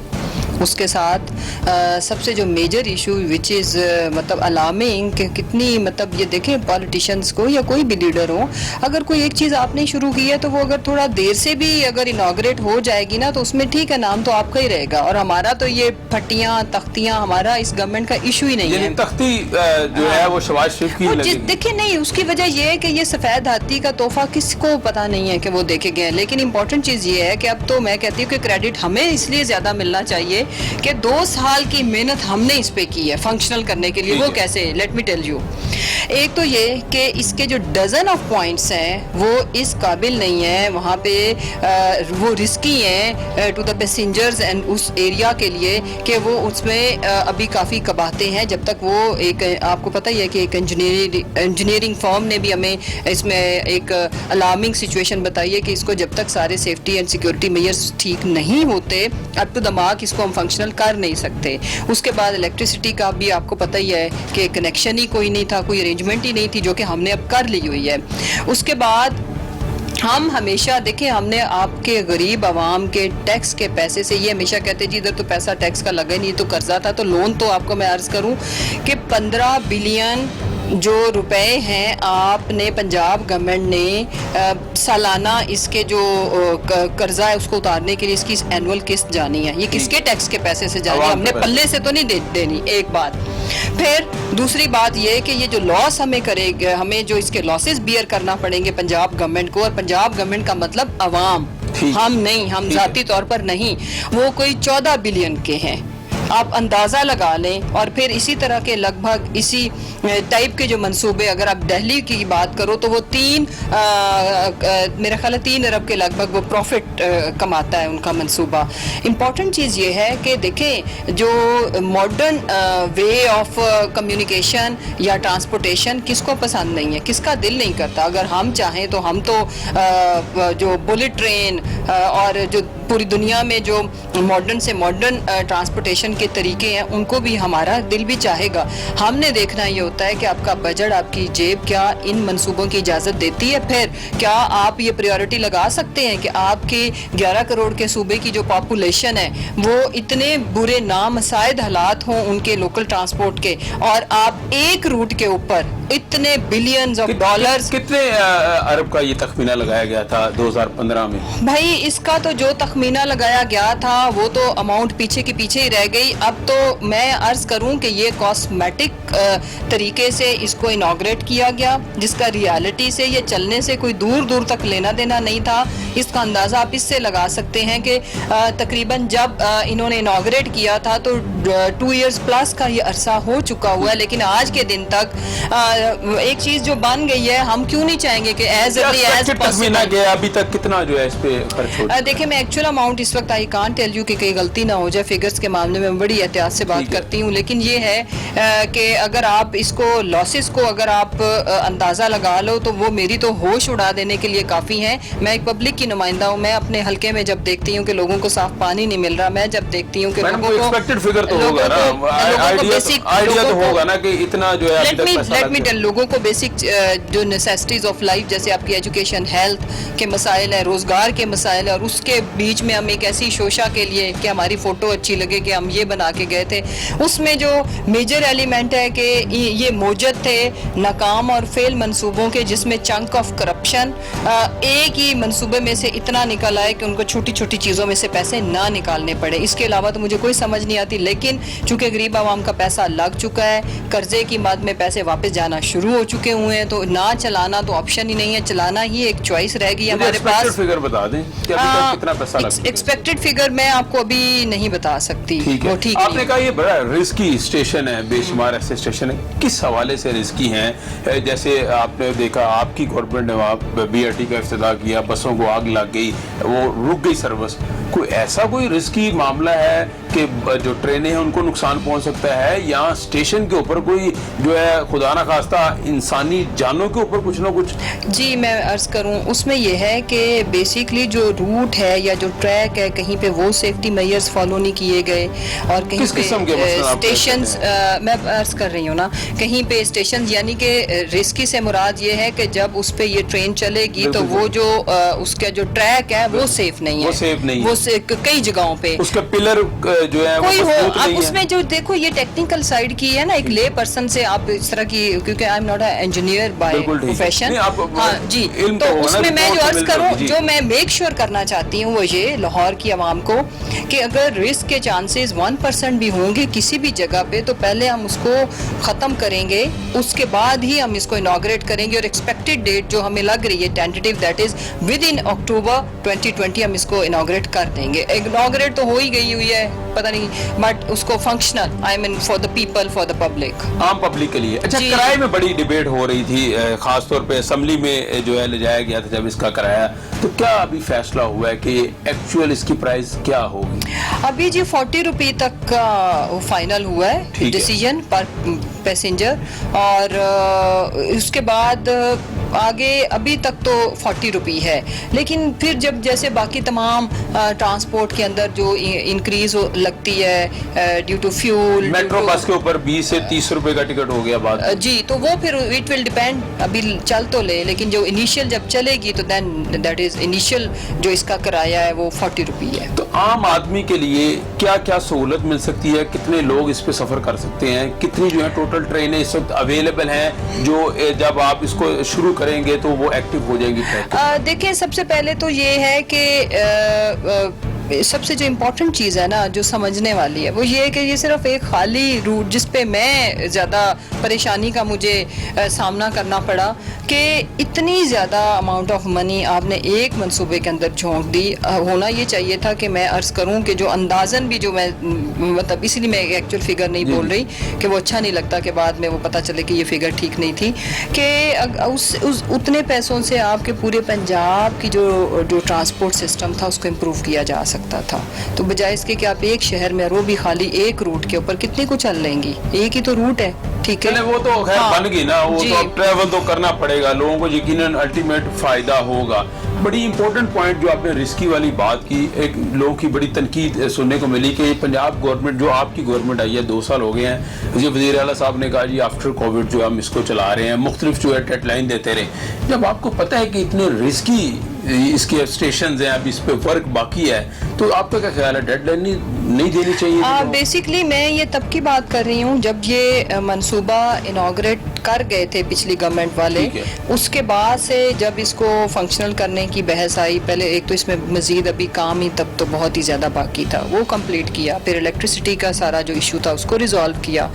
उसके साथ सबसे जो मेजर इशू विच इज़ मतलब अलार्मिंग कि कितनी, मतलब ये देखें पॉलिटिशियंस को या कोई भी लीडर हो, अगर कोई एक चीज़ आपने शुरू की है तो वो अगर थोड़ा देर से भी अगर इनाग्रेट हो जाएगी ना तो उसमें ठीक है, नाम तो आपका ही रहेगा। और हमारा तो ये फटियाँ तख्तियाँ हमारा इस गवर्नमेंट का इशू ही नहीं है। तख्ती जो है वो शहबाज शरीफ की देखिए नहीं, उसकी वजह ये है कि ये सफ़ेद हाथी का तोहफा किसको पता नहीं है कि वो देखे गए। लेकिन इंपॉर्टेंट चीज़ ये है कि अब तो मैं कहती हूँ कि क्रेडिट हमें इसलिए ज़्यादा मिलना चाहिए कि 2 साल की मेहनत हमने इस पे की है फंक्शनल करने के लिए। वो कैसे, लेट मी टेल यू। एक तो ये कि इसके जो डजन ऑफ पॉइंट्स हैं वो इस काबिल नहीं है, वहाँ पे वो रिस्की हैं टू द पैसेंजर्स एंड उस एरिया के लिए कि वो उसमें अभी काफ़ी कबाते हैं। जब तक वो एक, आपको पता ही है कि एक इंजीनियरिंग फॉर्म ने भी हमें इसमें एक अलार्मिंग सिचुएशन बताई है कि इसको जब तक सारे सेफ्टी एंड सिक्योरिटी मेजर्स ठीक नहीं होते अप टू द मार्क इसको हम फंक्शनल कर नहीं सकते। उसके बाद इलेक्ट्रिसिटी का भी आपको पता ही है कि कनेक्शन ही कोई नहीं था, कोई अरेंजमेंट ही नहीं थी, जो कि हमने अब कर ली हुई है। उसके बाद हम हमेशा देखें, हमने आपके गरीब आवाम के टैक्स के पैसे से, ये हमेशा कहते जी इधर तो पैसा टैक्स का लगा नहीं, तो कर्जा था, तो लोन तो आपको मैं अर्ज़ करूं कि 15 बिलियन जो रुपए हैं आपने पंजाब गवर्नमेंट ने सालाना इसके जो कर्जा है उसको उतारने के लिए इसकी एनुअल किस्त जानी है, ये किसके टैक्स के पैसे से जानी है, हमने पल्ले से तो नहीं देनी, एक बात। फिर दूसरी बात ये कि ये जो लॉस हमें करेगा, हमें जो इसके लॉसेस बियर करना पड़ेंगे पंजाब गवर्नमेंट को, और पंजाब गवर्नमेंट का मतलब अवाम, हम नहीं, हम जाती तौर पर नहीं, वो कोई 14 बिलियन के हैं, आप अंदाज़ा लगा लें। और फिर इसी तरह के लगभग इसी टाइप के जो मंसूबे, अगर आप दिल्ली की बात करो तो वो मेरा ख्याल है 3 अरब के लगभग वो प्रॉफिट कमाता है उनका मंसूबा। इम्पॉर्टेंट चीज़ ये है कि देखें जो मॉडर्न वे ऑफ कम्युनिकेशन या ट्रांसपोर्टेशन किसको पसंद नहीं है, किसका दिल नहीं करता। अगर हम चाहें तो हम तो जो बुलेट ट्रेन और जो पूरी दुनिया में जो मॉडर्न से मॉडर्न ट्रांसपोर्टेशन के तरीके हैं उनको भी हमारा दिल भी चाहेगा। हमने देखना ये होता है कि आपका बजट, आपकी जेब क्या इन मंसूबों की इजाज़त देती है। फिर क्या आप ये प्रायोरिटी लगा सकते हैं कि आपके 11 करोड़ के सूबे की जो पॉपुलेशन है वो इतने बुरे नामसाइद हालात हों उनके लोकल ट्रांसपोर्ट के, और आप एक रूट के ऊपर इतने बिलियंस ऑफ डॉलर्स। कितने अरब का ये तखमीना लगाया गया था 2015 में? भाई इसका तो जो तखमीना लगाया गया था वो तो अमाउंट पीछे की पीछे ही रह गई। अब तो मैं अर्ज करूं कि ये कॉस्मेटिक तरीके से इसको इनॉग्रेट किया गया, जिसका रियलिटी से ये चलने से कोई दूर दूर तक लेना देना नहीं था। इसका अंदाज़ा आप इससे लगा सकते हैं कि तकरीबन जब इन्होंने इनॉग्रेट किया था तो 2 इयर्स प्लस का ये अरसा हो चुका हुआ है, लेकिन आज के दिन तक एक चीज़ जो बन गई है, हम क्यों नहीं चाहेंगे कि एज पॉसिबल अभी तक कितना जो है इस पे खर्च हो? देखिए मैं एक्चुअल अमाउंट इस वक्त आई कांट टेल यू कि कहीं गलती ना हो जाए, फिगर्स के मामले में बड़ी एहतियात से बात करती हूँ, लेकिन ये है कि अगर आप इसको लॉसेस को अगर आप अंदाज़ा लगा लो तो वो मेरी तो होश उड़ा देने के लिए काफ़ी हैं। मैं एक पब्लिक की नुमाइंदा हूँ, मैं अपने हल्के में जब देखती हूँ कि लोगों को साफ पानी नहीं मिल रहा, मैं जब देखती हूँ कि लोगों को एक्सपेक्टेड फिगर तो होगा ना, आइडिया तो होगा ना कि इतना जो है लोगों को बेसिक जो नेसेसिटीज ऑफ लाइफ जैसे आपकी एजुकेशन, हेल्थ के मसाइल है, रोजगार के मसाइल है, और उसके बीच में हम एक ऐसी शोशा के लिए कि हमारी फोटो अच्छी लगे कि हम ये बना के गए थे, उसमें जो मेजर एलिमेंट है कि ये मौजूद थे नाकाम और फेल मंसूबों के, जिसमें चंक ऑफ करप्शन एक ही मंसूबे में से इतना निकल आए कि उनको छोटी छोटी चीज़ों में से पैसे ना निकालने पड़े। इसके अलावा तो मुझे कोई समझ नहीं आती, लेकिन चूंकि गरीब आवाम का पैसा लग चुका है, कर्जे की मद में पैसे वापस जाना शुरू हो चुके हुए हैं, तो ना चलाना तो ऑप्शन ही नहीं है, चलाना ही एक चॉइस रह गई हमारे पास। फिगर बता दें कि अभी तक कितना पैसा लग चुका है? एक्सपेक्टेड फिगर मैं आपको अभी नहीं बता सकती। ठीक है, ठीक आपने कहा ये बड़ा रिस्की स्टेशन है, बेशुमार ऐसे स्टेशन है, किस हवाले से रिस्की हैं? जैसे आपने देखा आपकी गवर्नमेंट ने वहाँ BRT का इफ्तिताह किया, बसों को आग लग गई, वो रुक गई सर्विस, कोई ऐसा कोई रिस्की मामला है कि जो ट्रेनें हैं उनको नुकसान पहुंच सकता है, या स्टेशन के ऊपर कोई जो है खुदा ना खास्ता इंसानी जानों के ऊपर कुछ ना कुछ? जी मैं अर्ज करूं, उसमें यह है कि बेसिकली जो रूट है या जो ट्रैक है कहीं पे वो सेफ्टी मेजर्स फॉलो नहीं किए गए, और कहीं पे स्टेशन मैं अर्ज कर रही हूँ ना, कहीं पे स्टेशन यानी कि रिस्की से मुराद ये है कि जब उस पे ये ट्रेन चलेगी तो वो जो उसका जो ट्रैक है वो सेफ नहीं है, वो सेफ नहीं है, वो कई जगहों पे उसका पिलर जो है कोई हो, आप उसमें जो देखो ये टेक्निकल साइड की है ना, एक ले पर्सन से आप इस तरह की, क्योंकि I am not a engineer by profession, हाँ जी, तो उसमें मैं जो अर्ज करूं, जो मैं मेक श्योर करना चाहती हूँ वो ये लाहौर की आवाम को कि अगर रिस्क के चांसेस 1% भी होंगे किसी भी जगह पे, तो पहले हम उसको ख़त्म करेंगे, उसके बाद ही हम इसको इनॉग्रेट करेंगे, और एक्सपेक्टेड डेट जो हमें लग रही है tentative, that is within October 2020 हम इसको इनॉग्रेट कर देंगे। इनॉग्रेट तो हो ही गई हुई है, पता नहीं, बट उसको functional, I mean for the people, for the public, आम पब्लिक के लिए। अच्छा, किराए में बड़ी डिबेट हो रही थी, खास तौर पे असेंबली में जो है ले जाया गया था जब इसका किराया, तो क्या अभी फैसला हुआ है कि एक्चुअल इसकी प्राइस क्या होगी? अभी जी 40 रुपये तक का फाइनल हुआ है डिसीजन पर पैसेंजर, और उसके बाद आगे अभी तक तो 40 रुपये है, लेकिन फिर जब जैसे बाकी तमाम ट्रांसपोर्ट के अंदर जो इंक्रीज लगती है due to fuel, metro bus के ऊपर 20 से 30 रुपए का टिकट हो गया बात। जी, तो वो फिर इट विल डिपेंड, अभी चल तो ले, लेकिन जो इनिशियल जब चलेगी तो देन दैट इज इनिशियल जो इसका किराया है वो 40 रुपये है। तो आम आदमी के लिए क्या क्या सहूलत मिल सकती है, कितने लोग इस पे सफर कर सकते हैं, कितनी जो है टोटल ट्रेनें इस वक्त अवेलेबल हैं जो जब आप इसको शुरू करेंगे तो वो एक्टिव हो जाएंगी? देखिए, सबसे पहले तो ये है कि सबसे जो इम्पोर्टेंट चीज़ है ना, जो समझने वाली है, वो ये है कि ये सिर्फ एक खाली रूट जिस पे मैं ज़्यादा परेशानी का मुझे सामना करना पड़ा कि इतनी ज़्यादा अमाउंट ऑफ मनी आपने एक मंसूबे के अंदर झोंक दी। होना ये चाहिए था कि मैं अर्ज़ करूं कि जो अंदाज़न भी जो मैं मतलब इसीलिए मैं एक्चुअल फिगर नहीं बोल रही कि वो अच्छा नहीं लगता कि बाद में वो पता चले कि ये फिगर ठीक नहीं थी, कि उस उतने पैसों से आपके पूरे पंजाब की जो ट्रांसपोर्ट सिस्टम था उसको इम्प्रूव किया जा सकता था। तो बजाय इसके कि आप एक शहर में वो भी खाली एक रूट के ऊपर कितने को चल लेंगी, एक ही तो रूट है, ठीक है, वो तो खैर बन गई ना, वो तो अब ट्रैवल तो करना पड़ेगा, लोगों को यकीनन अल्टीमेट फायदा होगा। बड़ी इंपॉर्टेंट पॉइंट जो आपने रिस्की वाली बात की, एक लोगों की बड़ी तनकीद सुनने को मिली कि पंजाब गवर्नमेंट जो आपकी गवर्नमेंट आई है 2 साल हो गए हैं, जी वज़ीर आला साहब ने कहा जी आफ्टर कोविड जो हम इसको चला रहे हैं, मुख्तलिफ जो है डेडलाइन देते रहे। जब आपको पता है कि इतने रिस्की इसके स्टेशन हैं, अब इस पे वर्क बाकी है, तो आपका क्या ख्याल है, डेडलाइन नहीं देनी चाहिए? बेसिकली मैं ये तब की बात कर रही हूँ जब ये मंसूबा इनॉग्रेट कर गए थे पिछली गवर्नमेंट वाले, उसके बाद से जब इसको फंक्शनल करने की बहस आई, पहले एक तो इसमें मजीद अभी काम ही तब तो बहुत ही ज़्यादा बाकी था, वो कंप्लीट किया, फिर इलेक्ट्रिसिटी का सारा जो इशू था उसको रिजॉल्व किया,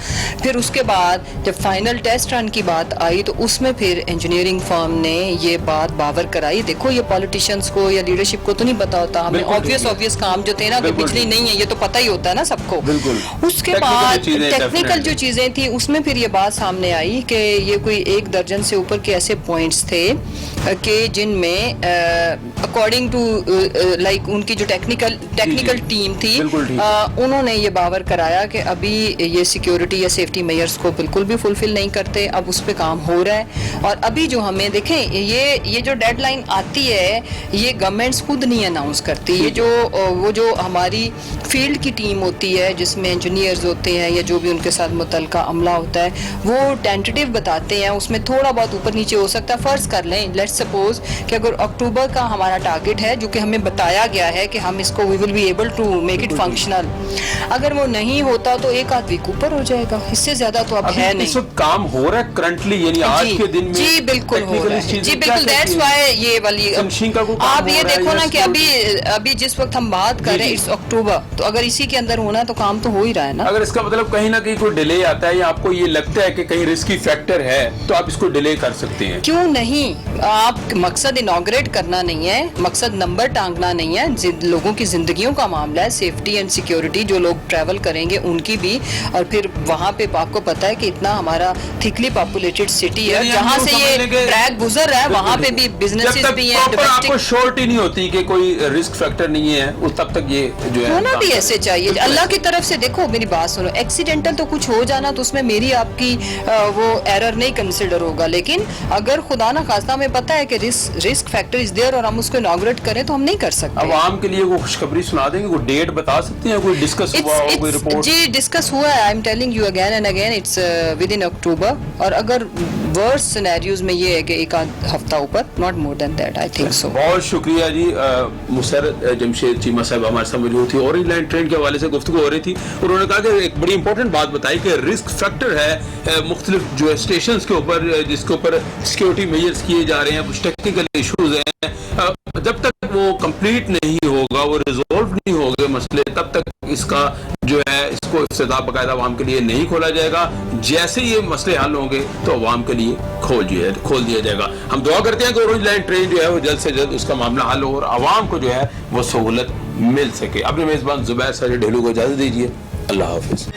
फिर उसके बाद जब फाइनल टेस्ट रन की बात आई तो उसमें फिर इंजीनियरिंग फर्म ने ये बात बावर कराई। देखो, ये पॉलिटिशियंस को या लीडरशिप को तो नहीं पता होता, हमें ऑब्वियस काम जो थे ना कि बिजली नहीं है ये तो पता ही होता है ना सबको। उसके बाद टेक्निकल जो चीजें थी उसमें फिर ये बात सामने आई कि ये कोई 1 दर्जन से ऊपर के ऐसे पॉइंट्स थे कि जिनमें अकॉर्डिंग टू लाइक उनकी जो टेक्निकल टीम थी उन्होंने ये बावर कराया कि अभी ये सिक्योरिटी या सेफ्टी मेजर्स को बिल्कुल भी फुलफिल नहीं करते, अब उस पर काम हो रहा है। और अभी जो हमें देखें ये जो डेडलाइन आती है ये गवर्नमेंट्स खुद नहीं अनाउंस करती, ये वो जो हमारी फील्ड की टीम होती है जिसमें इंजीनियर्स होते हैं या जो भी उनके साथ मुतल्लिका अमला होता है वो टेंटेटिव बताते हैं, उसमें थोड़ा बहुत ऊपर नीचे हो सकता है। फर्ज कर लें, लेट्स सपोज कि अगर अक्टूबर का हमारा टारगेट है जो कि हमें बताया गया है कि हम इसको we will be able to make it functional, अगर वो नहीं होता तो 1 आध वीक ऊपर हो जाएगा, इससे ज्यादा तो अब है नहीं। इस वक्त काम हो रहा है करंटली, यानी आज के दिन में जी बिल्कुल हो रहा है, जी बिल्कुल, दैट्स व्हाई ये वाली आप ये देखो ना कि अभी जिस वक्त हम बात कर रहे हैं इट्स अक्टूबर, तो अगर इसी के अंदर होना है तो काम तो हो ही रहा है ना। अगर इसका मतलब कहीं ना कहीं कोई डिले आता है या आपको ये लगता है कि कहीं रिस्की फैक्टर है तो आप इसको डिले कर सकते हैं? क्यों नहीं, आप मकसद इनॉग्रेट करना नहीं है, मकसद नंबर टांगना नहीं है, लोगों की जिंदगियों का मामला है, सेफ्टी एंड सिक्योरिटी, जो लोग ट्रैवल करेंगे उनकी भी। और फिर वहाँ पे आपको पता है कि इतना हमारा थिकली पॉपुलेटेड सिटी है, जहाँ से ये ट्रैक गुजर रहा है वहाँ पे भी बिजनेसेस भी हैं, आपको श्योरिटी नहीं होती कि कोई रिस्क फैक्टर नहीं है उस तब तक ये जो है होना भी ऐसे चाहिए। अल्लाह की तरफ से देखो, मेरी बात सुनो, एक्सीडेंटल तो कुछ हो जाना तो उसमें मेरी आपकी वो एरर नहीं कंसिडर होगा, लेकिन अगर खुदा ना खास्ता हमें पता है कि रिस्क फैक्टर इज देयर और हम उसको इनॉग्रेट करें तो हम नहीं कर सकते। आवाम के लिए वो खुशखबरी सुना देंगे, कोई डेट बता सकते हैं, कोई डिस्कस हुआ हो, कोई रिपोर्ट? जी डिस्कस हुआ है, I am telling you again and again, it's within October, और अगर वर्स्ट सिनेरियोज में ये है कि 1 हफ्ता ऊपर, not more than that, I think so. बहुत शुक्रिया जी। मुसर्रत जमशेद चीमा साहब हमारे साथ मौजूद थी, ऑरेंज लाइन ट्रेन के हवाले से गुफ्तगू हो रही थी, उन्होंने कहा कि एक बड़ी इंपॉर्टेंट बात बताई कि रिस्क फैक्टर है मुख्तलिफ जो है स्टेशन के ऊपर, जिसके ऊपर सिक्योरिटी मेजर्स किए जा रहे हैं, कुछ टेक्निकल इशूज हैं, जब तक वो कंप्लीट नहीं होगा, वो रिजोल्व नहीं होंगे मसले, तब तक इसका जो है इसको इफ्तिताह बाकायदा आवाम के लिए नहीं खोला जाएगा। जैसे ये मसले हल होंगे तो आवाम के लिए खोल दिया जाएगा। हम दुआ करते हैं कि ऑरेंज लाइन ट्रेन जो है वो जल्द से जल्द उसका मामला हल हो और आवाम को जो है वो सहूलत मिल सके। अपने मेजबान जुबैर साजिद ढेलू को इजाजत दीजिए, अल्लाह हाफिज।